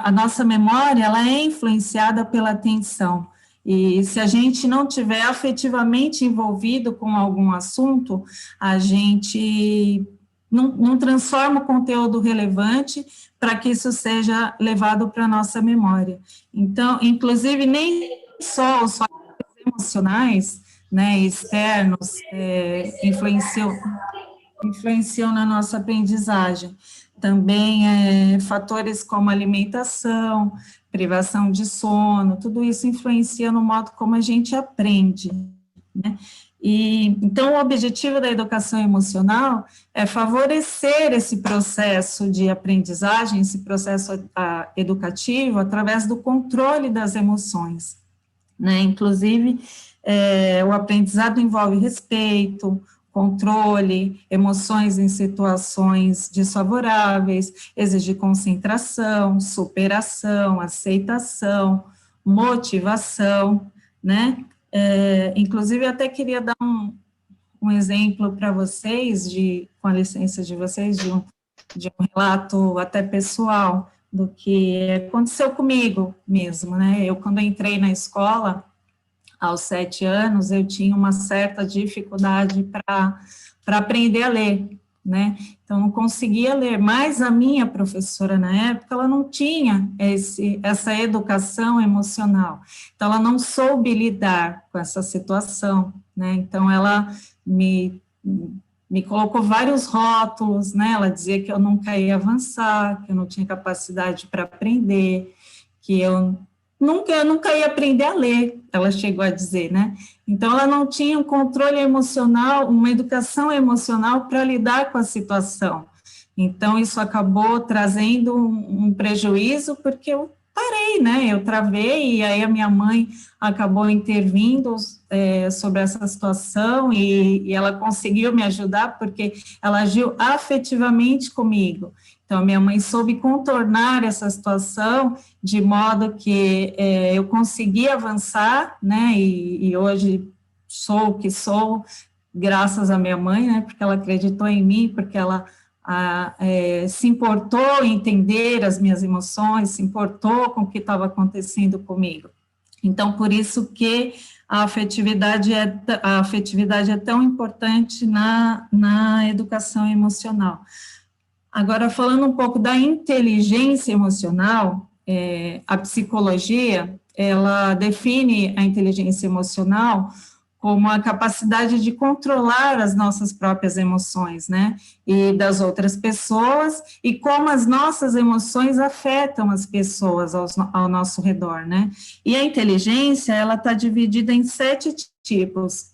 a nossa memória, ela é influenciada pela atenção. E se a gente não tiver afetivamente envolvido com algum assunto, a gente não transforma o conteúdo relevante para que isso seja levado para a nossa memória. Então, inclusive, nem só os fatores emocionais, né, externos, influenciam na nossa aprendizagem. Também fatores como alimentação, privação de sono, tudo isso influencia no modo como a gente aprende, né? Então, o objetivo da educação emocional é favorecer esse processo de aprendizagem, esse processo educativo, através do controle das emoções, né? Inclusive, o aprendizado envolve respeito, controle, emoções em situações desfavoráveis, exige concentração, superação, aceitação, motivação, né? Inclusive, eu até queria dar um exemplo para vocês, com a licença de vocês, de um relato até pessoal do que aconteceu comigo mesmo, né? Eu, quando entrei na escola, aos 7 anos, eu tinha uma certa dificuldade para aprender a ler, né? Então, não conseguia ler, mas a minha professora, na época, ela não tinha essa educação emocional. Então, ela não soube lidar com essa situação, né? Então, ela me colocou vários rótulos, né? Ela dizia que eu nunca ia avançar, que eu não tinha capacidade para aprender, que eu nunca ia aprender a ler, ela chegou a dizer, né? Então, ela não tinha um controle emocional, uma educação emocional para lidar com a situação. Então, isso acabou trazendo um prejuízo, porque eu parei, né? Eu travei, e aí a minha mãe acabou intervindo sobre essa situação, e ela conseguiu me ajudar, porque ela agiu afetivamente comigo. Então, minha mãe soube contornar essa situação de modo que eu consegui avançar, né, e hoje sou o que sou, graças à minha mãe, né, porque ela acreditou em mim, porque ela se importou em entender as minhas emoções, se importou com o que estava acontecendo comigo. Então, por isso que a afetividade é tão importante na educação emocional. Agora, falando um pouco da inteligência emocional, a psicologia, ela define a inteligência emocional como a capacidade de controlar as nossas próprias emoções, né, e das outras pessoas, e como as nossas emoções afetam as pessoas ao nosso redor, né. E a inteligência, ela está dividida em 7 tipos,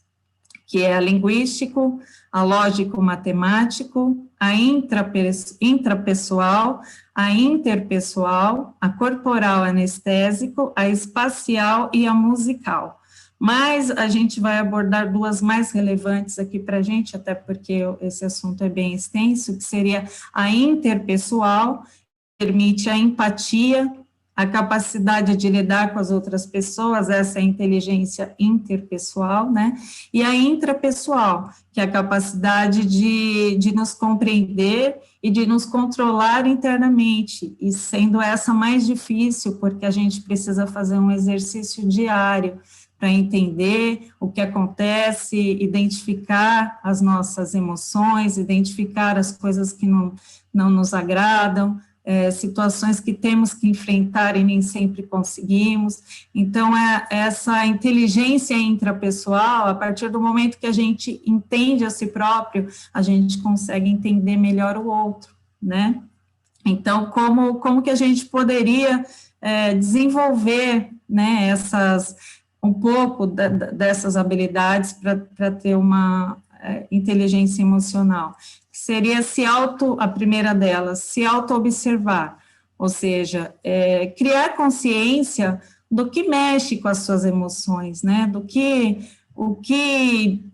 que é a linguístico, a lógico-matemático, a intrapessoal, a interpessoal, a corporal anestésico, a espacial e a musical. Mas a gente vai abordar 2 mais relevantes aqui para a gente, até porque esse assunto é bem extenso, que seria a interpessoal, que permite a empatia, a capacidade de lidar com as outras pessoas, essa é a inteligência interpessoal, né, e a intrapessoal, que é a capacidade de nos compreender e de nos controlar internamente, e sendo essa mais difícil, porque a gente precisa fazer um exercício diário para entender o que acontece, identificar as nossas emoções, identificar as coisas que não nos agradam, situações que temos que enfrentar e nem sempre conseguimos. Então, essa inteligência intrapessoal, a partir do momento que a gente entende a si próprio, a gente consegue entender melhor o outro, né? Então, como que a gente poderia desenvolver, né, um pouco dessas habilidades para ter uma inteligência emocional? Seria a primeira delas, se auto-observar, ou seja, criar consciência do que mexe com as suas emoções, né, o que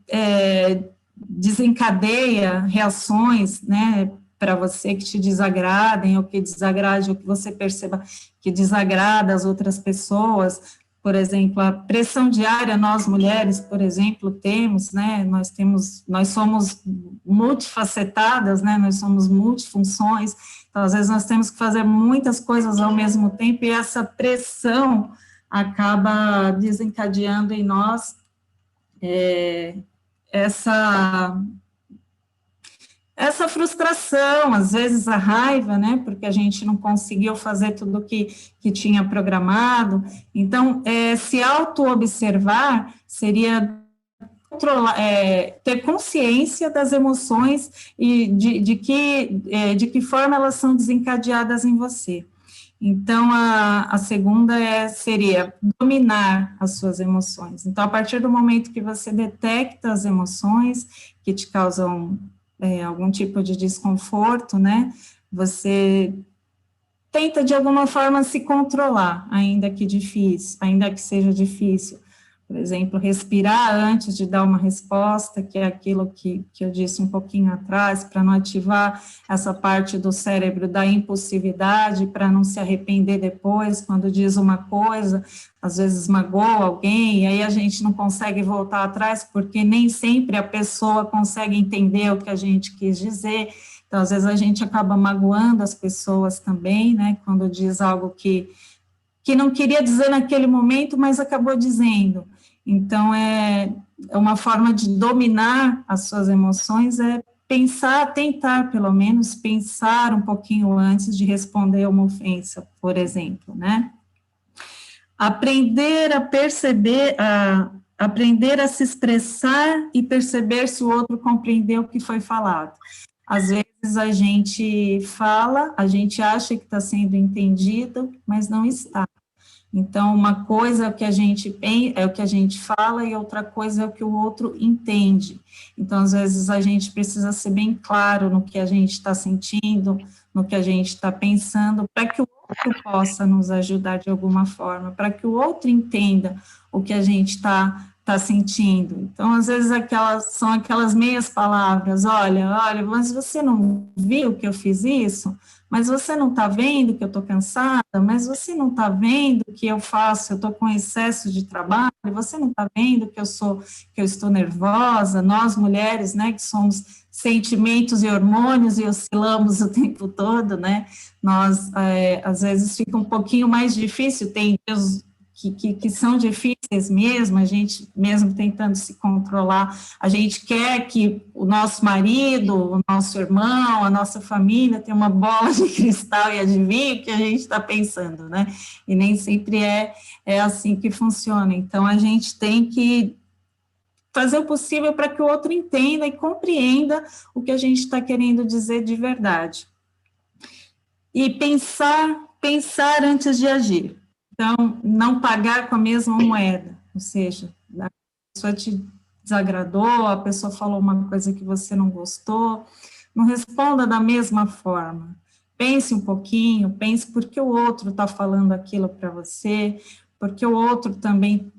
desencadeia reações, né, para você que te desagradem, ou que desagrade, ou que você perceba que desagrada as outras pessoas. Por exemplo, a pressão diária, nós mulheres, por exemplo, temos, né, nós somos multifacetadas, né, nós somos multifunções, então, às vezes, nós temos que fazer muitas coisas ao mesmo tempo, e essa pressão acaba desencadeando em nós essa frustração, às vezes a raiva, né, porque a gente não conseguiu fazer tudo o que tinha programado. Então, se auto-observar seria ter consciência das emoções e de que forma elas são desencadeadas em você. Então, a segunda seria dominar as suas emoções. Então, a partir do momento que você detecta as emoções que te causam algum tipo de desconforto, né, você tenta de alguma forma se controlar, ainda que seja difícil. Por exemplo, respirar antes de dar uma resposta, que é aquilo que eu disse um pouquinho atrás, para não ativar essa parte do cérebro da impulsividade, para não se arrepender depois, quando diz uma coisa, às vezes magoa alguém, e aí a gente não consegue voltar atrás, porque nem sempre a pessoa consegue entender o que a gente quis dizer. Então, às vezes a gente acaba magoando as pessoas também, né, quando diz algo que não queria dizer naquele momento, mas acabou dizendo. Então, é uma forma de dominar as suas emoções, tentar pelo menos pensar um pouquinho antes de responder uma ofensa, por exemplo, né? Aprender a perceber, aprender a se expressar e perceber se o outro compreendeu o que foi falado. Às vezes a gente fala, a gente acha que está sendo entendido, mas não está. Então, uma coisa é o que a gente fala e outra coisa é o que o outro entende. Então, às vezes, a gente precisa ser bem claro no que a gente está sentindo, no que a gente está pensando, para que o outro possa nos ajudar de alguma forma, para que o outro entenda o que a gente está sentindo. Então, às vezes, são aquelas meias palavras, olha, mas você não viu que eu fiz isso? Mas você não está vendo que eu estou cansada? Mas você não está vendo que eu estou com excesso de trabalho? Você não está vendo que eu estou nervosa? Nós, mulheres, né, que somos sentimentos e hormônios e oscilamos o tempo todo, né, nós, às vezes, fica um pouquinho mais difícil, tem dias que são difíceis mesmo, a gente mesmo tentando se controlar, a gente quer que o nosso marido, o nosso irmão, a nossa família tenha uma bola de cristal e adivinhe o que a gente está pensando, né? E nem sempre é assim que funciona. Então, a gente tem que fazer o possível para que o outro entenda e compreenda o que a gente está querendo dizer de verdade. E pensar antes de agir. Então, não pagar com a mesma moeda, ou seja, a pessoa te desagradou, a pessoa falou uma coisa que você não gostou, não responda da mesma forma. Pense um pouquinho, pense por que o outro está falando aquilo para você, porque o outro também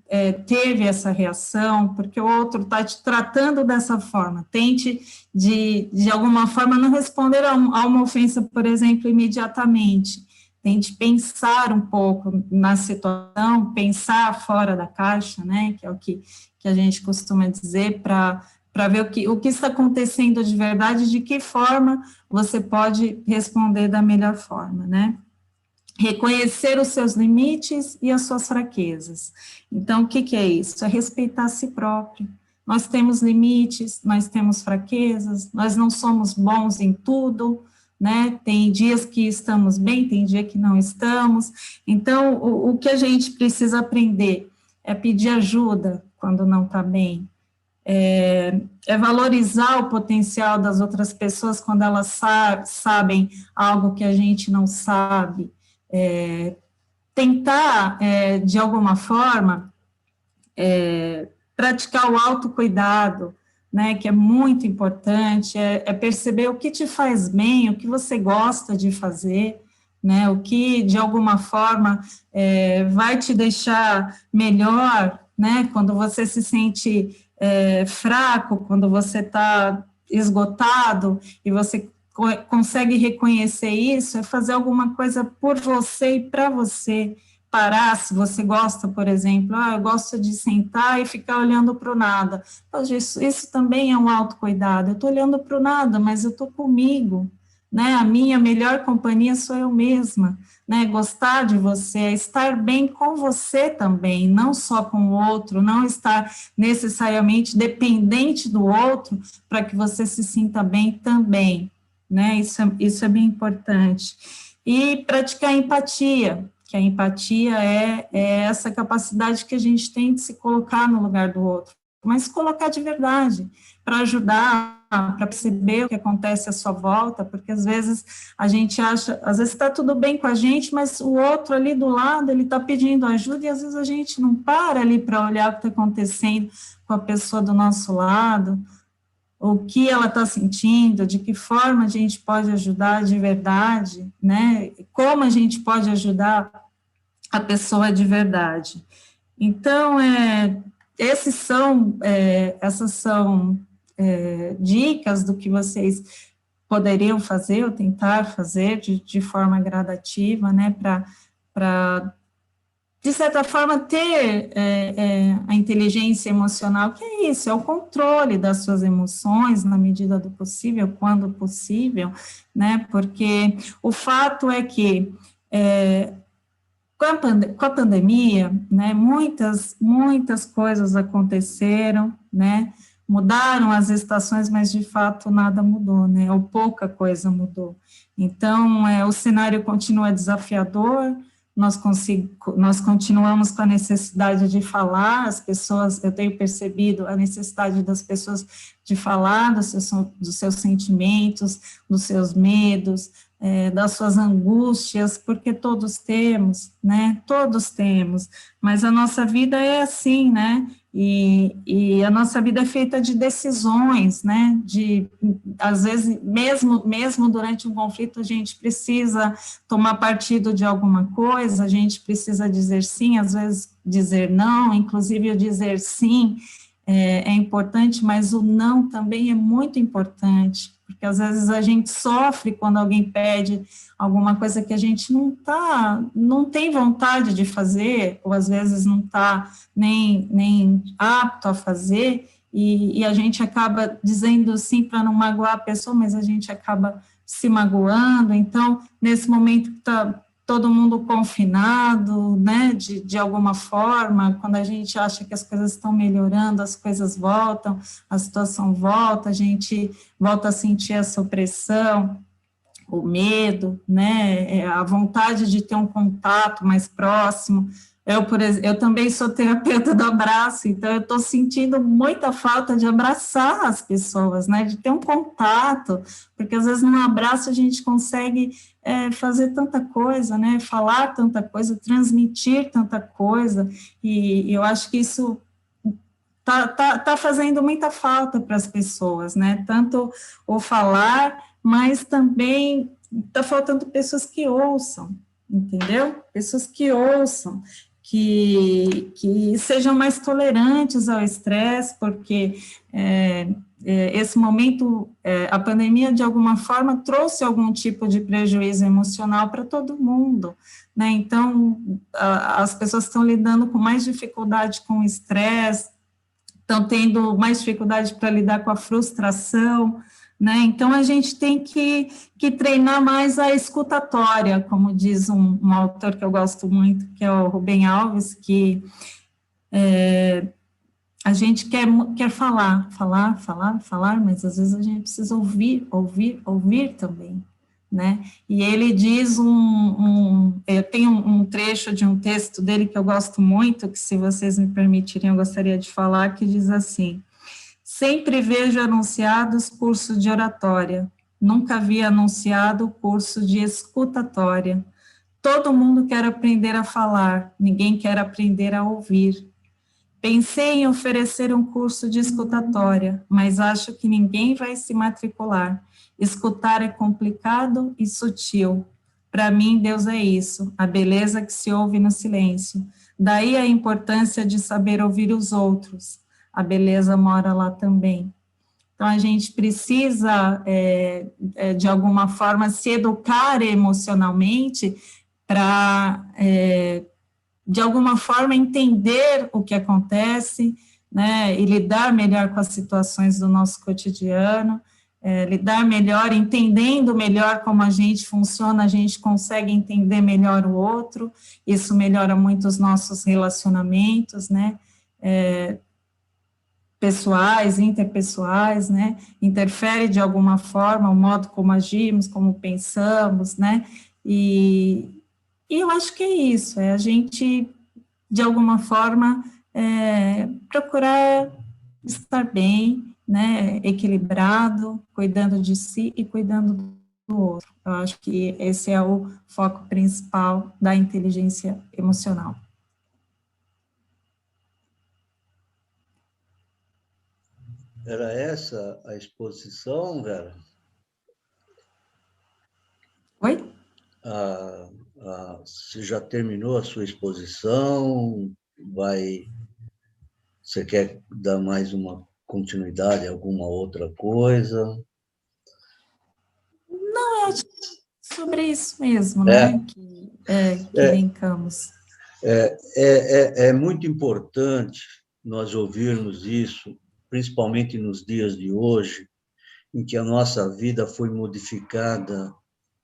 teve essa reação, porque o outro está te tratando dessa forma. Tente, de alguma forma, não responder a uma ofensa, por exemplo, imediatamente. Tente pensar um pouco na situação, pensar fora da caixa, né, que é o que a gente costuma dizer, para ver o que está acontecendo de verdade, de que forma você pode responder da melhor forma, né. Reconhecer os seus limites e as suas fraquezas. Então, o que é isso? É respeitar a si próprio. Nós temos limites, nós temos fraquezas, nós não somos bons em tudo, né? Tem dias que estamos bem, tem dia que não estamos. Então, o que a gente precisa aprender é pedir ajuda quando não está bem, é valorizar o potencial das outras pessoas quando elas sabem algo que a gente não sabe, tentar, de alguma forma, praticar o autocuidado, né, que é muito importante, perceber o que te faz bem, o que você gosta de fazer, né, o que, de alguma forma, vai te deixar melhor, né, quando você se sente fraco, quando você está esgotado, e você consegue reconhecer isso, é fazer alguma coisa por você e para você. Parar, se você gosta, por exemplo, eu gosto de sentar e ficar olhando para o nada. Isso também é um autocuidado. Eu estou olhando para o nada, mas eu estou comigo, né? A minha melhor companhia sou eu mesma, né? Gostar de você, estar bem com você também, não só com o outro, não estar necessariamente dependente do outro para que você se sinta bem também, né? Isso é bem importante. E praticar empatia, que a empatia é essa capacidade que a gente tem de se colocar no lugar do outro, mas colocar de verdade, para ajudar, para perceber o que acontece à sua volta, porque às vezes a gente acha, às vezes está tudo bem com a gente, mas o outro ali do lado, ele está pedindo ajuda, e às vezes a gente não para ali para olhar o que está acontecendo com a pessoa do nosso lado, o que ela está sentindo, de que forma a gente pode ajudar de verdade, né? Como a gente pode ajudar a pessoa de verdade. Então, essas são dicas do que vocês poderiam fazer, ou tentar fazer de forma gradativa, né? Para de certa forma, ter a inteligência emocional, que é isso, é o controle das suas emoções, na medida do possível, quando possível, né, porque o fato é que, com a pandemia, né, muitas coisas aconteceram, né, mudaram as estações, mas, de fato, nada mudou, né, ou pouca coisa mudou. Então, o cenário continua desafiador, nós continuamos com a necessidade de falar, as pessoas, eu tenho percebido a necessidade das pessoas de falar dos seus sentimentos, dos seus medos, das suas angústias, porque todos temos, né, todos temos, mas a nossa vida é assim, né, e a nossa vida é feita de decisões, né, às vezes, mesmo durante um conflito, a gente precisa tomar partido de alguma coisa, a gente precisa dizer sim, às vezes dizer não, inclusive o dizer sim é importante, mas o não também é muito importante, porque às vezes a gente sofre quando alguém pede alguma coisa que a gente não tem vontade de fazer, ou às vezes não está nem apto a fazer, e a gente acaba dizendo sim para não magoar a pessoa, mas a gente acaba se magoando. Então, nesse momento que todo mundo confinado, né, de alguma forma, quando a gente acha que as coisas estão melhorando, as coisas voltam, a situação volta, a gente volta a sentir essa opressão, o medo, né, a vontade de ter um contato mais próximo. Eu, por exemplo, eu também sou terapeuta do abraço, então eu estou sentindo muita falta de abraçar as pessoas, né, de ter um contato, porque às vezes num abraço a gente consegue fazer tanta coisa, né, falar tanta coisa, transmitir tanta coisa, e eu acho que isso tá fazendo muita falta para as pessoas, né, tanto o falar, mas também está faltando pessoas que ouçam, entendeu? Pessoas que ouçam, que sejam mais tolerantes ao estresse, porque esse momento, a pandemia, de alguma forma, trouxe algum tipo de prejuízo emocional para todo mundo, né? Então, as pessoas estão lidando com mais dificuldade com o estresse, estão tendo mais dificuldade para lidar com a frustração, né? Então, a gente tem que treinar mais a escutatória, como diz um autor que eu gosto muito, que é o Rubem Alves, que a gente quer falar, mas às vezes a gente precisa ouvir também, né? E ele diz eu tenho um trecho de um texto dele que eu gosto muito, que, se vocês me permitirem, eu gostaria de falar, que diz assim: sempre vejo anunciados curso de oratória, nunca vi anunciado curso de escutatória. Todo mundo quer aprender a falar, ninguém quer aprender a ouvir. Pensei em oferecer um curso de escutatória, mas acho que ninguém vai se matricular. Escutar é complicado e sutil. Para mim, Deus é isso, a beleza que se ouve no silêncio. Daí a importância de saber ouvir os outros. A beleza mora lá também. Então, a gente precisa, de alguma forma, se educar emocionalmente para, de alguma forma, entender o que acontece, né, e lidar melhor com as situações do nosso cotidiano, lidar melhor, entendendo melhor como a gente funciona, a gente consegue entender melhor o outro, isso melhora muito os nossos relacionamentos, né, pessoais, interpessoais, né, interfere de alguma forma o modo como agimos, como pensamos, né, e eu acho que é isso, a gente, de alguma forma, procurar estar bem, né, equilibrado, cuidando de si e cuidando do outro. Eu acho que esse é o foco principal da inteligência emocional. Era essa a exposição, Vera? Oi? Você já terminou a sua exposição? Você quer dar mais uma continuidade a alguma outra coisa? Não, eu acho que é sobre isso mesmo, né? Que elencamos. É muito importante nós ouvirmos isso, principalmente nos dias de hoje, em que a nossa vida foi modificada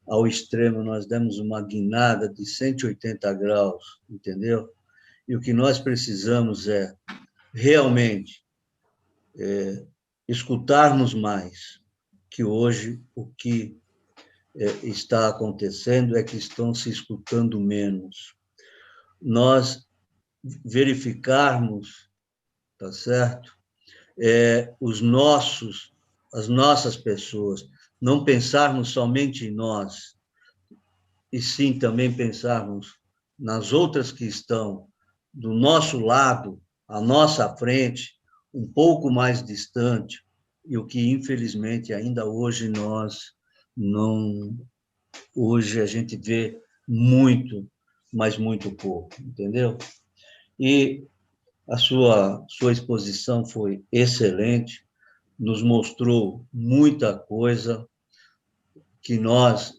ao extremo, nós demos uma guinada de 180 graus, entendeu? E o que nós precisamos é realmente escutarmos mais, que hoje o que está acontecendo é que estão se escutando menos. Nós verificarmos, tá certo? As nossas pessoas, não pensarmos somente em nós, e sim também pensarmos nas outras que estão do nosso lado, à nossa frente, um pouco mais distante, e o que, infelizmente, ainda hoje nós não... Hoje a gente vê muito, mas muito pouco, entendeu? E a sua exposição foi excelente, nos mostrou muita coisa que nós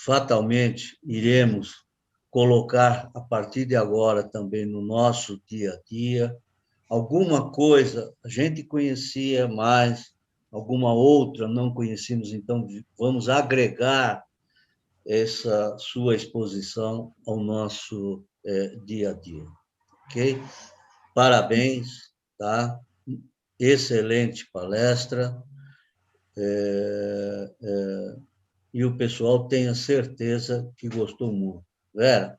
fatalmente iremos colocar a partir de agora também no nosso dia a dia. Alguma coisa a gente conhecia mais, alguma outra não conhecíamos, então vamos agregar essa sua exposição ao nosso dia a dia, ok? Parabéns, tá? Excelente palestra, e o pessoal tenha certeza que gostou muito. Vera,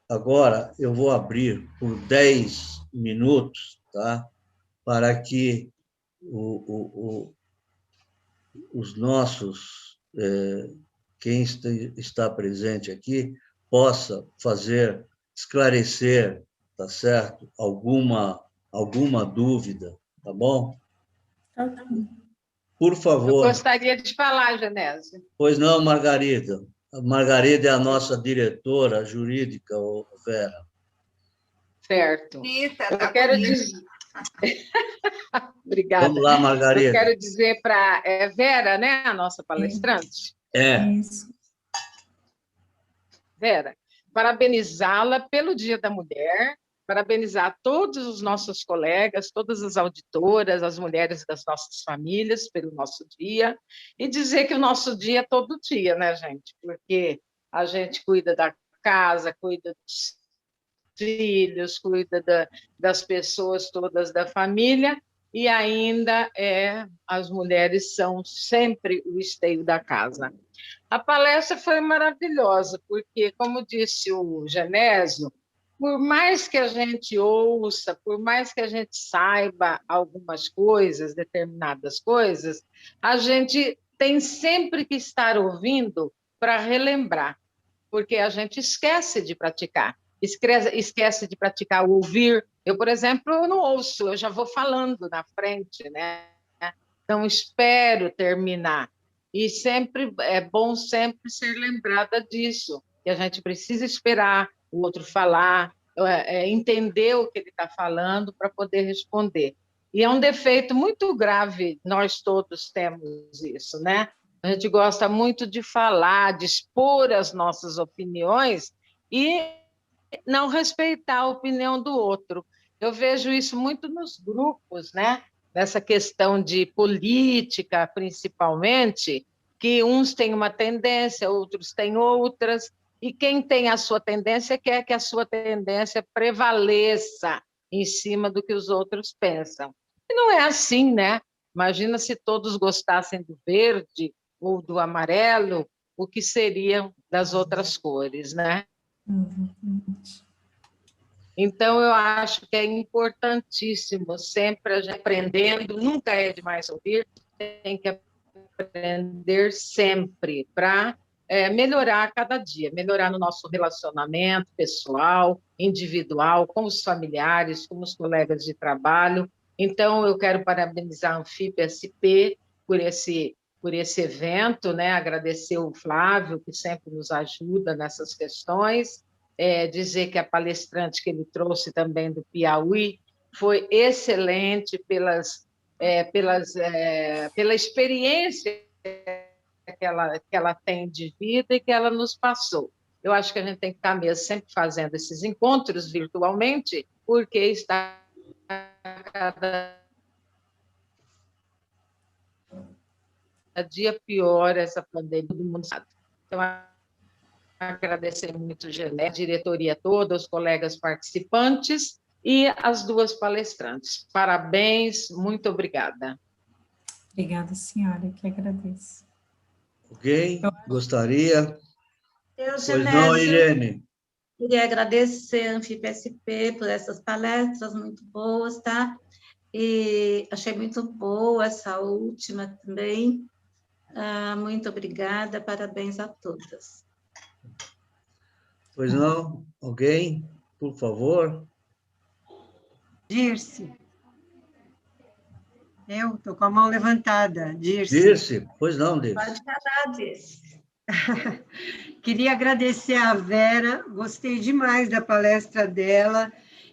agora eu vou abrir por 10 minutos, tá? Para que os nossos, quem está presente aqui, possa esclarecer, tá certo? Alguma dúvida, tá bom? Por favor. Eu gostaria de falar, Genésio. Pois não, Margarida. A Margarida é a nossa diretora jurídica, Vera. Certo. Eu quero dizer... Obrigada. Vamos lá, Margarida. Eu quero dizer para Vera, né, a nossa palestrante. Isso. Vera, parabenizá-la pelo Dia da Mulher, parabenizar todos os nossos colegas, todas as auditoras, as mulheres das nossas famílias pelo nosso dia, e dizer que o nosso dia é todo dia, né, gente? Porque a gente cuida da casa, cuida dos filhos, cuida das pessoas todas da família, e ainda as mulheres são sempre o esteio da casa. A palestra foi maravilhosa, porque, como disse o Genésio, por mais que a gente ouça, por mais que a gente saiba algumas coisas, determinadas coisas, a gente tem sempre que estar ouvindo para relembrar, porque a gente esquece de praticar. Esquece de praticar o ouvir. Eu, por exemplo, eu não ouço, eu já vou falando na frente, né? Então, espero terminar. E sempre é bom sempre ser lembrada disso, que a gente precisa esperar o outro falar, entender o que ele está falando para poder responder. E é um defeito muito grave, nós todos temos isso, né? A gente gosta muito de falar, de expor as nossas opiniões e não respeitar a opinião do outro. Eu vejo isso muito nos grupos, né? Nessa questão de política, principalmente, que uns têm uma tendência, outros têm outras, e quem tem a sua tendência quer que a sua tendência prevaleça em cima do que os outros pensam. E não é assim, né? Imagina se todos gostassem do verde ou do amarelo, o que seriam das outras cores, né? Então, eu acho que é importantíssimo sempre a gente aprendendo, nunca é demais ouvir, tem que aprender sempre para melhorar cada dia, melhorar no nosso relacionamento pessoal, individual, com os familiares, com os colegas de trabalho. Então, eu quero parabenizar a Anfip-SP por esse evento, né? Agradecer o Flávio, que sempre nos ajuda nessas questões, dizer que a palestrante que ele trouxe também do Piauí foi excelente pela experiência que ela tem de vida e que ela nos passou. Eu acho que a gente tem que estar mesmo sempre fazendo esses encontros virtualmente, porque está cada dia pior essa pandemia, todo mundo sabe. Então, agradecer muito a diretoria toda, os colegas participantes e as duas palestrantes. Parabéns, muito obrigada. Obrigada, senhora, que agradeço. Ok, gostaria. Pois não, Irene. Queria agradecer a Anfip-SP por essas palestras muito boas, tá? E achei muito boa essa última também. Muito obrigada, parabéns a todas. Pois não? Alguém, por favor? Dirce. Eu estou com a mão levantada. Dirce, pois não, Dirce. Pode falar, Dirce. Queria agradecer a Vera, gostei demais da palestra dela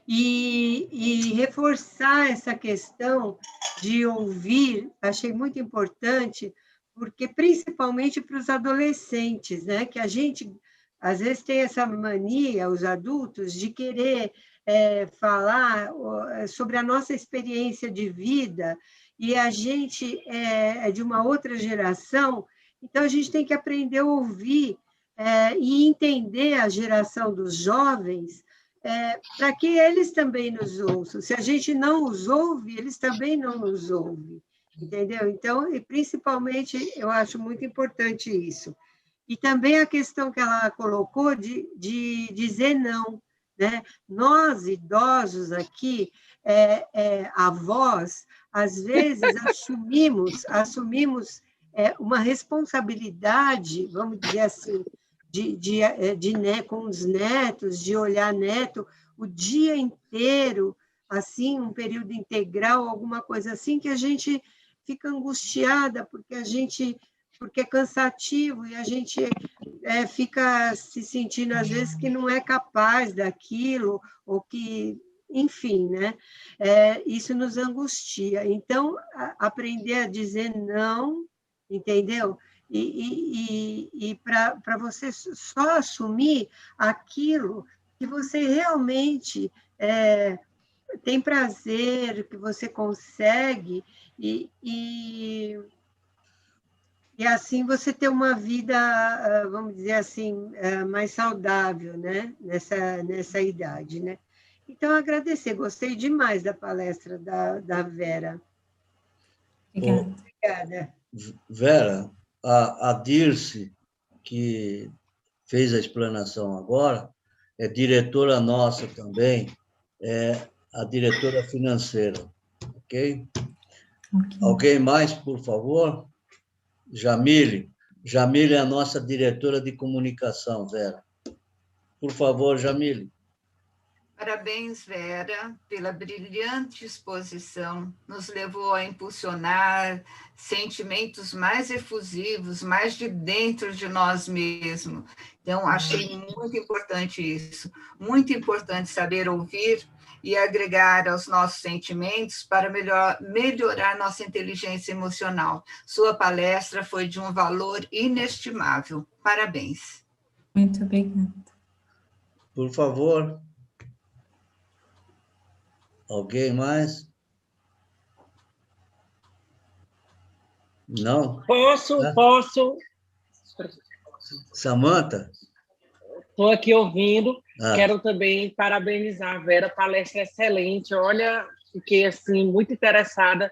e reforçar essa questão de ouvir, achei muito importante, porque principalmente para os adolescentes, né? Que a gente, às vezes, tem essa mania, os adultos, de querer falar sobre a nossa experiência de vida, e a gente é de uma outra geração Então, a gente tem que aprender a ouvir e entender a geração dos jovens para que eles também nos ouçam. Se a gente não os ouve, eles também não nos ouvem, entendeu? Então, e principalmente, eu acho muito importante isso. E também a questão que ela colocou de dizer não, né? Nós, idosos aqui, avós, às vezes assumimos uma responsabilidade, vamos dizer assim, com os netos, de olhar neto o dia inteiro, assim, um período integral, alguma coisa assim, que a gente fica angustiada, porque é cansativo, e a gente fica se sentindo, às vezes, que não é capaz daquilo, ou que, enfim, né? Isso nos angustia. Então, aprender a dizer não, entendeu? E para você só assumir aquilo que você realmente tem prazer, que você consegue, e assim você ter uma vida, vamos dizer assim, mais saudável, né? Nessa idade, né? Então, agradecer, gostei demais da palestra da Vera. Obrigada. Vera, a Dirce, que fez a explanação agora, é diretora nossa também, é a diretora financeira, ok? Alguém mais, por favor? Jamile. Jamile é a nossa diretora de comunicação, Vera. Por favor, Jamile. Parabéns, Vera, pela brilhante exposição. Nos levou a impulsionar sentimentos mais efusivos, mais de dentro de nós mesmos. Então, achei muito importante isso. Muito importante saber ouvir e agregar aos nossos sentimentos para melhorar nossa inteligência emocional. Sua palestra foi de um valor inestimável. Parabéns. Muito obrigada. Por favor. Alguém mais? Não? Posso. Samantha? Estou aqui ouvindo. Quero também parabenizar a Vera, palestra excelente. Olha, fiquei assim, muito interessada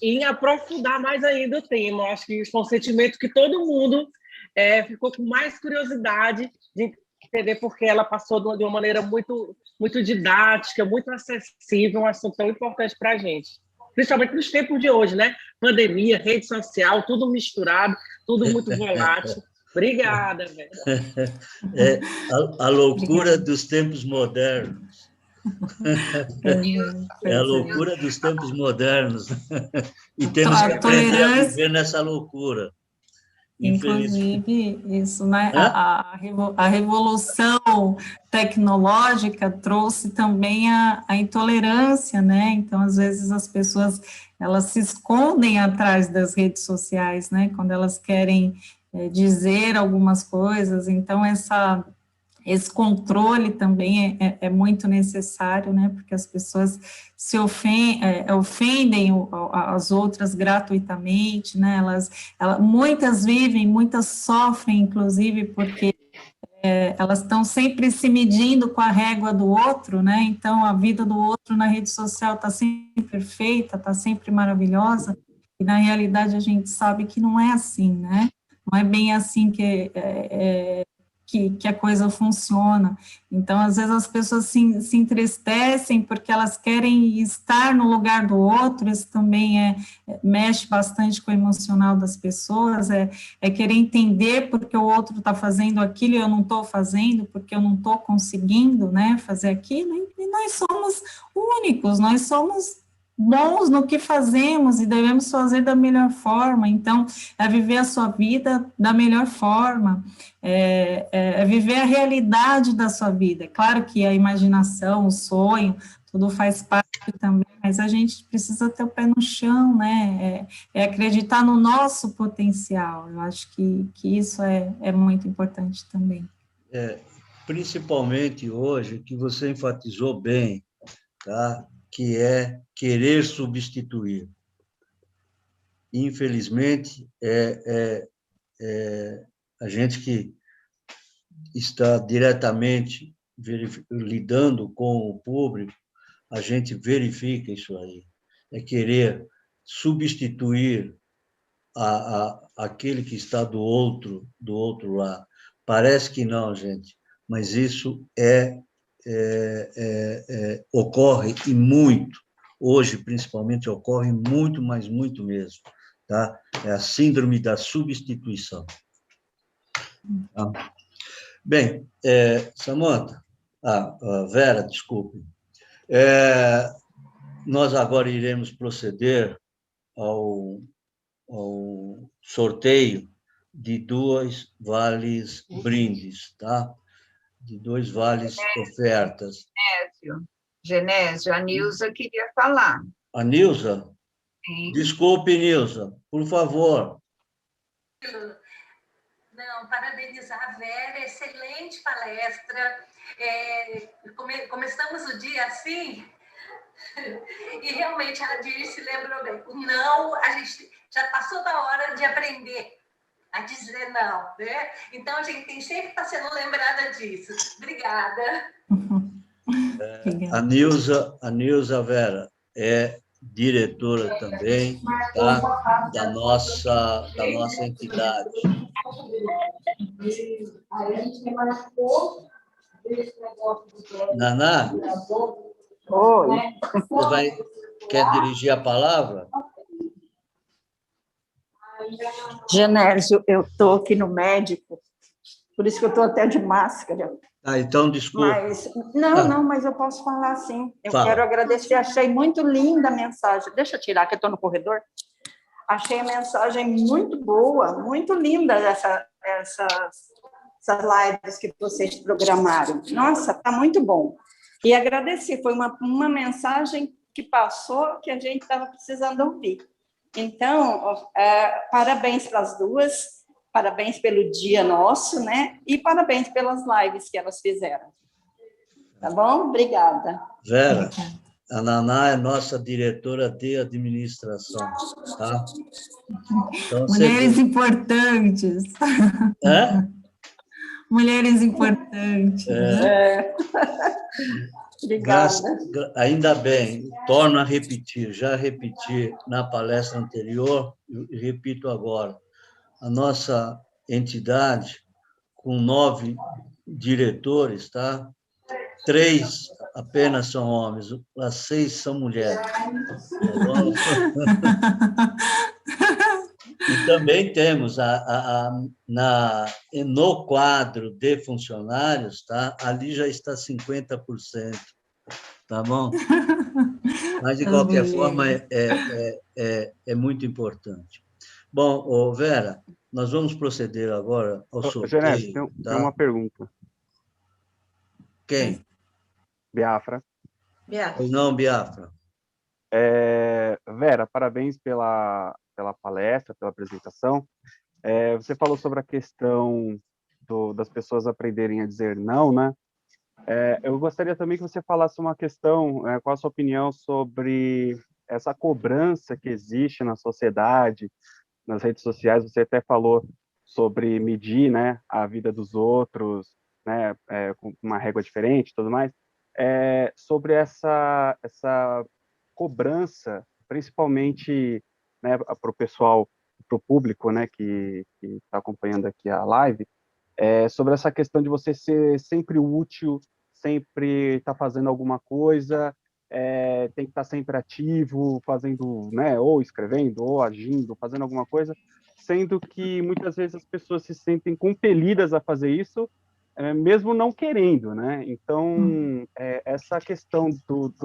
em aprofundar mais ainda o tema. Acho que isso é um sentimento que todo mundo ficou com mais curiosidade de entender, porque ela passou de uma maneira muito, muito didática, muito acessível, um assunto tão importante para a gente. Principalmente nos tempos de hoje, né? Pandemia, rede social, tudo misturado, tudo muito volátil. Obrigada, Vera. A loucura dos tempos modernos. É a loucura dos tempos modernos. E temos que aprender a viver nessa loucura. Inclusive, isso, né? A revolução tecnológica trouxe também a intolerância, né? Então, às vezes, as pessoas elas se escondem atrás das redes sociais, né? Quando elas querem dizer algumas coisas. Então, esse controle também é muito necessário, né, porque as pessoas se ofendem as outras gratuitamente, né, muitas vivem, muitas sofrem, inclusive, porque elas estão sempre se medindo com a régua do outro, né, então a vida do outro na rede social está sempre perfeita, está sempre maravilhosa, e na realidade a gente sabe que não é assim, né, não é bem assim que a coisa funciona. Então, às vezes, as pessoas se entristecem porque elas querem estar no lugar do outro, isso também mexe bastante com o emocional das pessoas, querer entender porque o outro está fazendo aquilo e eu não estou fazendo, porque eu não estou conseguindo, né, fazer aquilo, e nós somos únicos, nós somos bons no que fazemos e devemos fazer da melhor forma. Então, viver a sua vida da melhor forma, viver a realidade da sua vida. Claro que a imaginação, o sonho, tudo faz parte também, mas a gente precisa ter o pé no chão, né? Acreditar no nosso potencial. Eu acho que isso é muito importante também. Principalmente hoje, que você enfatizou bem, tá? Que é querer substituir. infelizmente, a gente que está diretamente lidando com o público, a gente verifica isso aí. É querer substituir aquele que está do outro lado. Parece que não, gente, mas isso ocorre e muito. Hoje, principalmente, ocorre muito, mas muito mesmo. Tá? É a síndrome da substituição. Tá? Bem, Samantha, Vera, desculpe. Nós agora iremos proceder ao sorteio de 2 vales brindes, tá? De 2 vales ofertas. Genésio, a Nilza queria falar. A Nilza? Sim. Desculpe, Nilza, por favor. Não, parabenizar a Vera, excelente palestra. Começamos o dia assim, e realmente a Dirce lembrou bem. O não, a gente já passou da hora de aprender a dizer não, né? Então, a gente tem sempre que estar sendo lembrada disso. Obrigada. A Nilza Vera é diretora também, tá? da nossa entidade. Naná? Oi. Você quer dirigir a palavra? Genésio, eu estou aqui no médico, por isso que eu estou até de máscara. Então, desculpa. Mas eu posso falar sim. Eu Fala. quero agradecer, achei muito linda a mensagem. Deixa eu tirar, que eu estou no corredor. Achei a mensagem muito boa, muito linda essas lives que vocês programaram. Nossa, está muito bom. E agradecer, foi uma mensagem que passou que a gente estava precisando ouvir. Então, parabéns para as duas, parabéns pelo dia nosso, né? E parabéns pelas lives que elas fizeram. Tá bom? Obrigada. Vera, a Naná é nossa diretora de administração, tá? Então, Mulheres importantes. Mulheres importantes. Obrigada. Ainda bem, torno a repetir, já repeti na palestra anterior e repito agora. A nossa entidade, com 9 diretores, tá? 3 apenas são homens, as 6 são mulheres. Tá bom? E também temos no quadro de funcionários, tá? Ali já está 50%, tá bom? Mas, de qualquer forma, é muito importante. Bom, Vera, nós vamos proceder agora ao sorteio. Genésio, tem uma pergunta. Quem? Biafra. Pois não, Biafra. Vera, parabéns pela palestra, pela apresentação. Você falou sobre a questão das pessoas aprenderem a dizer não, né? Eu gostaria também que você falasse uma questão, qual a sua opinião sobre essa cobrança que existe na sociedade, nas redes sociais. Você até falou sobre medir, né, a vida dos outros, né, com uma régua diferente e tudo mais. Sobre essa cobrança, principalmente, né, para o pessoal, para o público, né, que está acompanhando aqui a live, sobre essa questão de você ser sempre útil, sempre estar fazendo alguma coisa, tem que estar sempre ativo, fazendo, né, ou escrevendo, ou agindo, fazendo alguma coisa, sendo que muitas vezes as pessoas se sentem compelidas a fazer isso, mesmo não querendo, né? Então, essa questão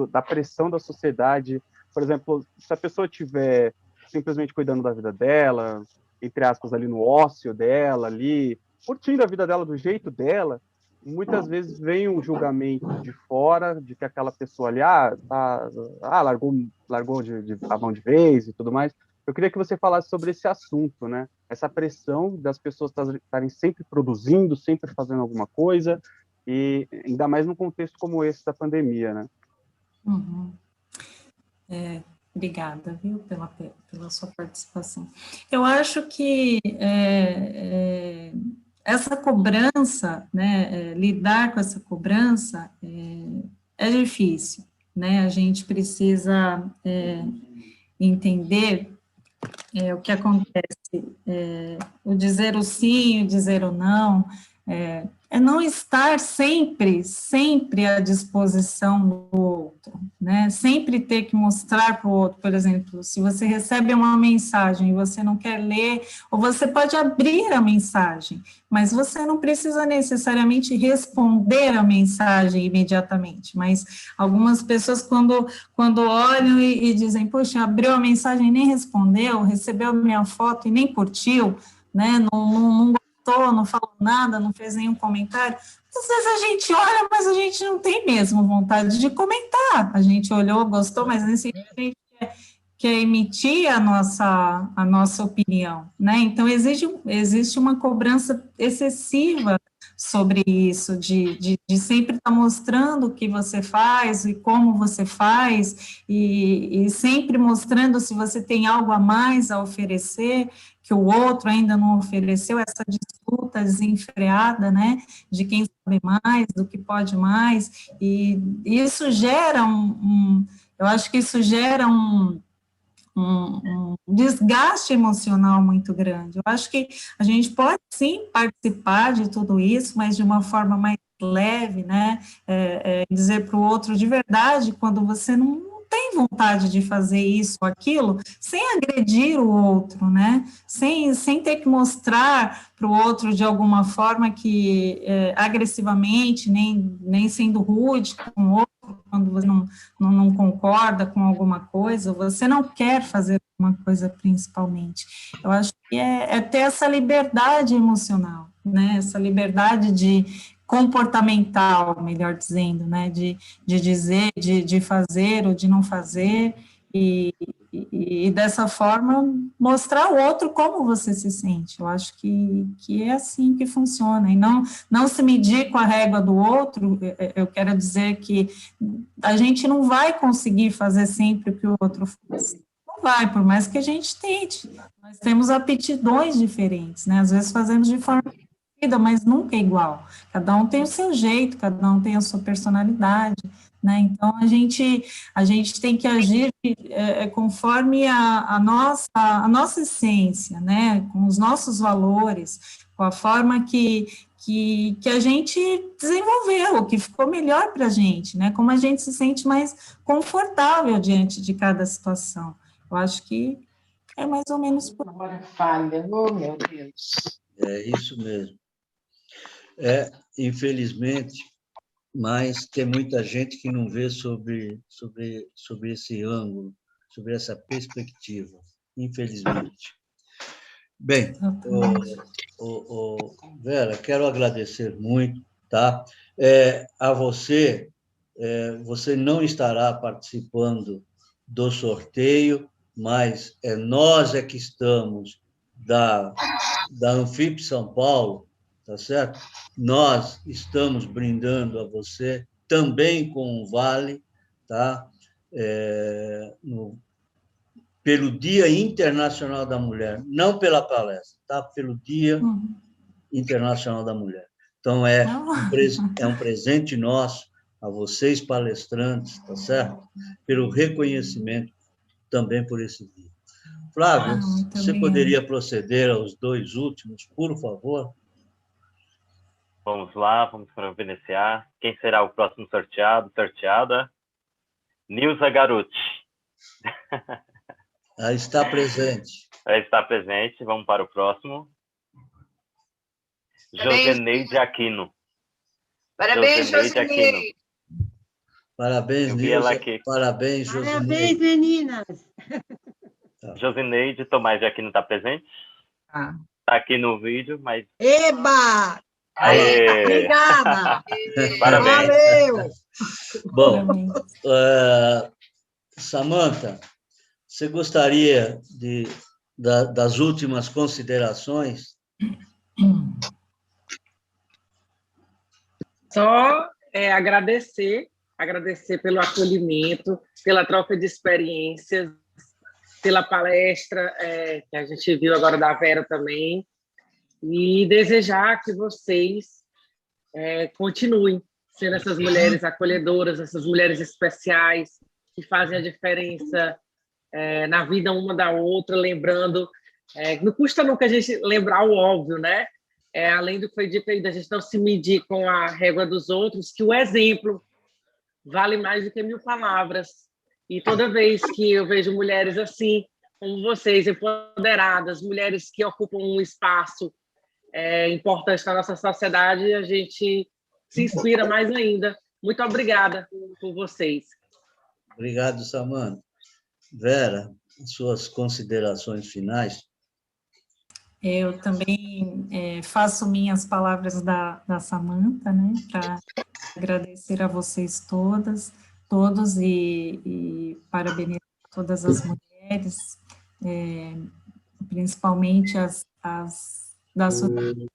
da pressão da sociedade, por exemplo, se a pessoa estiver simplesmente cuidando da vida dela, entre aspas, ali no ócio dela, ali, curtindo a vida dela do jeito dela, muitas vezes vem um julgamento de fora, de que aquela pessoa ali, largou a mão de vez e tudo mais. Eu queria que você falasse sobre esse assunto, né? Essa pressão das pessoas estarem sempre produzindo, sempre fazendo alguma coisa, e ainda mais num contexto como esse da pandemia, né? Uhum. Obrigada, viu, pela sua participação. Eu acho que essa cobrança, né, lidar com essa cobrança é difícil, né? A gente precisa entender o que acontece, o dizer o sim, o dizer o não, é não estar sempre à disposição do outro, né? Sempre ter que mostrar para o outro, por exemplo, se você recebe uma mensagem e você não quer ler, ou você pode abrir a mensagem, mas você não precisa necessariamente responder a mensagem imediatamente, mas algumas pessoas, quando olham e dizem, poxa, abriu a mensagem e nem respondeu, recebeu minha foto e nem curtiu, né, não gostou, não falou nada, não fez nenhum comentário, às vezes a gente olha, mas a gente não tem mesmo vontade de comentar, a gente olhou, gostou, mas nem sempre a gente quer emitir a nossa opinião, né, então existe uma cobrança excessiva sobre isso, de sempre estar mostrando o que você faz e como você faz, e sempre mostrando se você tem algo a mais a oferecer, que o outro ainda não ofereceu, essa disputa desenfreada, né, de quem sabe mais, do que pode mais, e isso gera eu acho que isso gera um desgaste emocional muito grande. Eu acho que a gente pode, sim, participar de tudo isso, mas de uma forma mais leve, né, dizer para o outro de verdade, quando você não tem vontade de fazer isso ou aquilo, sem agredir o outro, né, sem ter que mostrar para o outro de alguma forma que, agressivamente, nem sendo rude com o outro, quando você não concorda com alguma coisa, você não quer fazer alguma coisa principalmente. Eu acho que é ter essa liberdade emocional, né, essa liberdade comportamental, melhor dizendo, né, de dizer, de fazer ou de não fazer, e dessa forma mostrar ao outro como você se sente. Eu acho que é assim que funciona, e não se medir com a régua do outro. Eu quero dizer que a gente não vai conseguir fazer sempre o que o outro faz. Não vai, por mais que a gente tente. Nós temos aptidões diferentes, né? Às vezes fazemos de forma parecida, mas nunca é igual. Cada um tem o seu jeito, cada um tem a sua personalidade, né? Então, a gente tem que agir conforme a nossa essência, né? Com os nossos valores, com a forma que a gente desenvolveu, que ficou melhor para a gente, né? Como a gente se sente mais confortável diante de cada situação. Eu acho que é mais ou menos por Agora falha, oh meu Deus. É isso mesmo. Infelizmente, mas tem muita gente que não vê sobre esse ângulo, sobre essa perspectiva, infelizmente. Bem, Vera, quero agradecer muito, tá? A você, você não estará participando do sorteio, mas nós que estamos da Anfip São Paulo, tá certo? Nós estamos brindando a você também com um vale, tá? Pelo Dia Internacional da Mulher, não pela palestra, tá? Pelo Dia Internacional da Mulher. Então, é um presente nosso a vocês, palestrantes, tá certo? Pelo reconhecimento também por esse dia. Flávia, você poderia proceder aos dois últimos, por favor? Vamos lá, vamos providenciar. Quem será o próximo sorteado, sorteada? Nilza Garuti. Ela está presente. Ela está presente, vamos para o próximo. Joseneide Aquino. Parabéns, Joseneide. Parabéns, Nilza. Parabéns, Joseneide. Parabéns, meninas. Joseneide Tomás de Aquino está presente? Está aqui no vídeo, mas... Eba! Aê! Obrigada! Parabéns! Valeu! Bom, Samantha, você gostaria das últimas considerações? Só agradecer pelo acolhimento, pela troca de experiências, pela palestra que a gente viu agora da Vera também, e desejar que vocês continuem sendo essas mulheres acolhedoras, essas mulheres especiais, que fazem a diferença na vida uma da outra, lembrando, não custa nunca a gente lembrar o óbvio, né? Além do que foi dito aí, da gente não se medir com a régua dos outros, que o exemplo vale mais do que 1000 palavras. E toda vez que eu vejo mulheres assim, como vocês, empoderadas, mulheres que ocupam um espaço importante na nossa sociedade, a gente se inspira mais ainda. Muito obrigada por vocês. Obrigado, Samanta. Vera, suas considerações finais? Eu também faço minhas palavras da Samanta, né, para agradecer a vocês todos e parabenizar todas as mulheres, principalmente as da sociedade,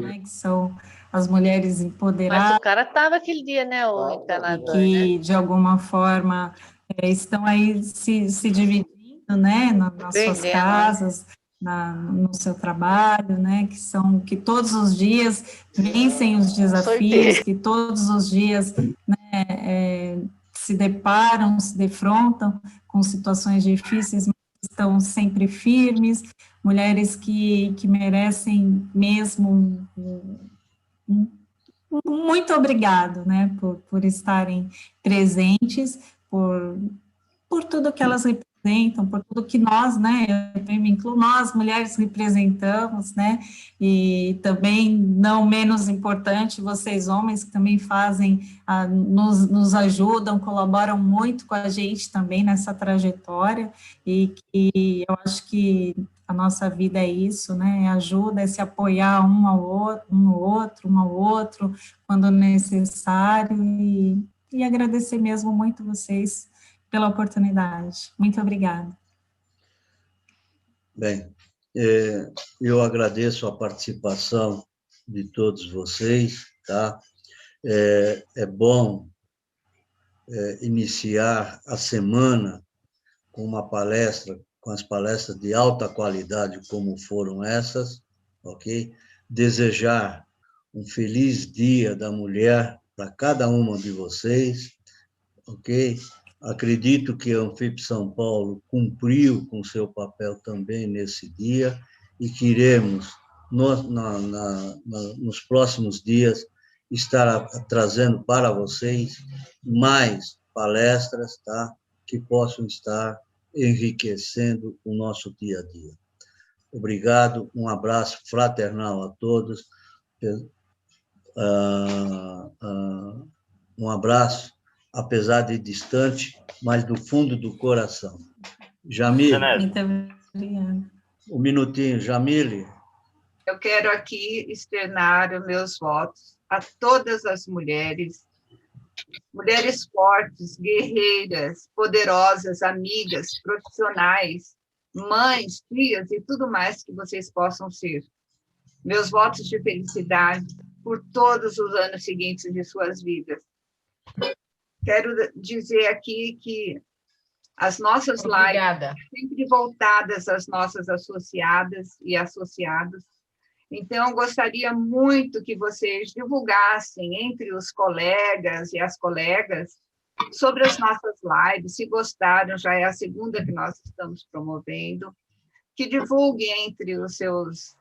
né, que são as mulheres empoderadas. Mas o cara estava aquele dia, né, o encanador, que, de alguma forma, estão aí se dividindo, né, nas suas casas, no seu trabalho, né, que todos os dias vencem os desafios, que todos os dias, né, se deparam, se defrontam com situações difíceis, mas estão sempre firmes, mulheres que merecem mesmo muito obrigado, né, por estarem presentes, por tudo que elas representam, por tudo que nós, né, eu me incluo, nós, mulheres, representamos, né, e também, não menos importante, vocês, homens, que também fazem, nos ajudam, colaboram muito com a gente também nessa trajetória, e que eu acho que a nossa vida é isso, né, ajuda, se apoiar um ao outro, quando necessário, e agradecer mesmo muito vocês pela oportunidade. Muito obrigada. Bem, eu agradeço a participação de todos vocês, tá? É bom iniciar a semana com uma palestra, com as palestras de alta qualidade como foram essas, ok? Desejar um feliz Dia da Mulher para cada uma de vocês, ok? Acredito que a Anfip São Paulo cumpriu com seu papel também nesse dia e que iremos, nos próximos dias, estar trazendo para vocês mais palestras, tá? Que possam estar enriquecendo o nosso dia a dia. Obrigado, um abraço fraternal a todos, um abraço, apesar de distante, mas do fundo do coração. Jamile. Muito obrigada. Um minutinho, Jamile. Eu quero aqui externar os meus votos a todas as mulheres fortes, guerreiras, poderosas, amigas, profissionais, mães, tias e tudo mais que vocês possam ser. Meus votos de felicidade por todos os anos seguintes de suas vidas. Quero dizer aqui que as nossas lives sempre voltadas às nossas associadas e associados. Então, gostaria muito que vocês divulgassem entre os colegas e as colegas sobre as nossas lives, se gostaram, já é a segunda que nós estamos promovendo, que divulguem entre os seus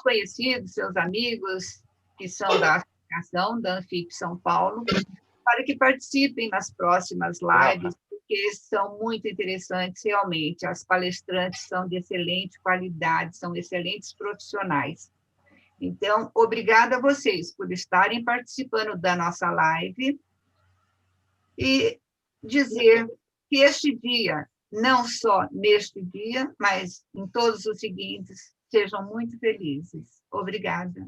conhecidos, seus amigos, que são da associação, da Anfip São Paulo, para que participem nas próximas lives, porque são muito interessantes, realmente. As palestrantes são de excelente qualidade, são excelentes profissionais. Então, obrigada a vocês por estarem participando da nossa live e dizer que este dia, não só neste dia, mas em todos os seguintes, sejam muito felizes. Obrigada.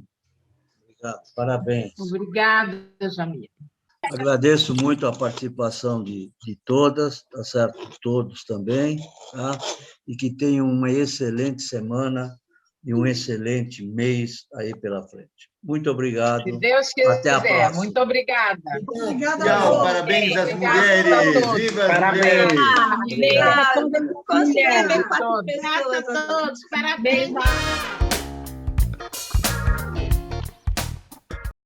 Obrigado, parabéns. Obrigada, Jamile. Agradeço muito a participação de todas, tá certo? Todos também, tá? E que tenham uma excelente semana e um excelente mês aí pela frente. Muito obrigado. Se Deus quiser. Até a próxima. Muito obrigada. Obrigada. Tchau, parabéns às mulheres. Viva as Parabéns. mulheres. Conseguimos 4 pessoas. Graças a todos. Parabéns.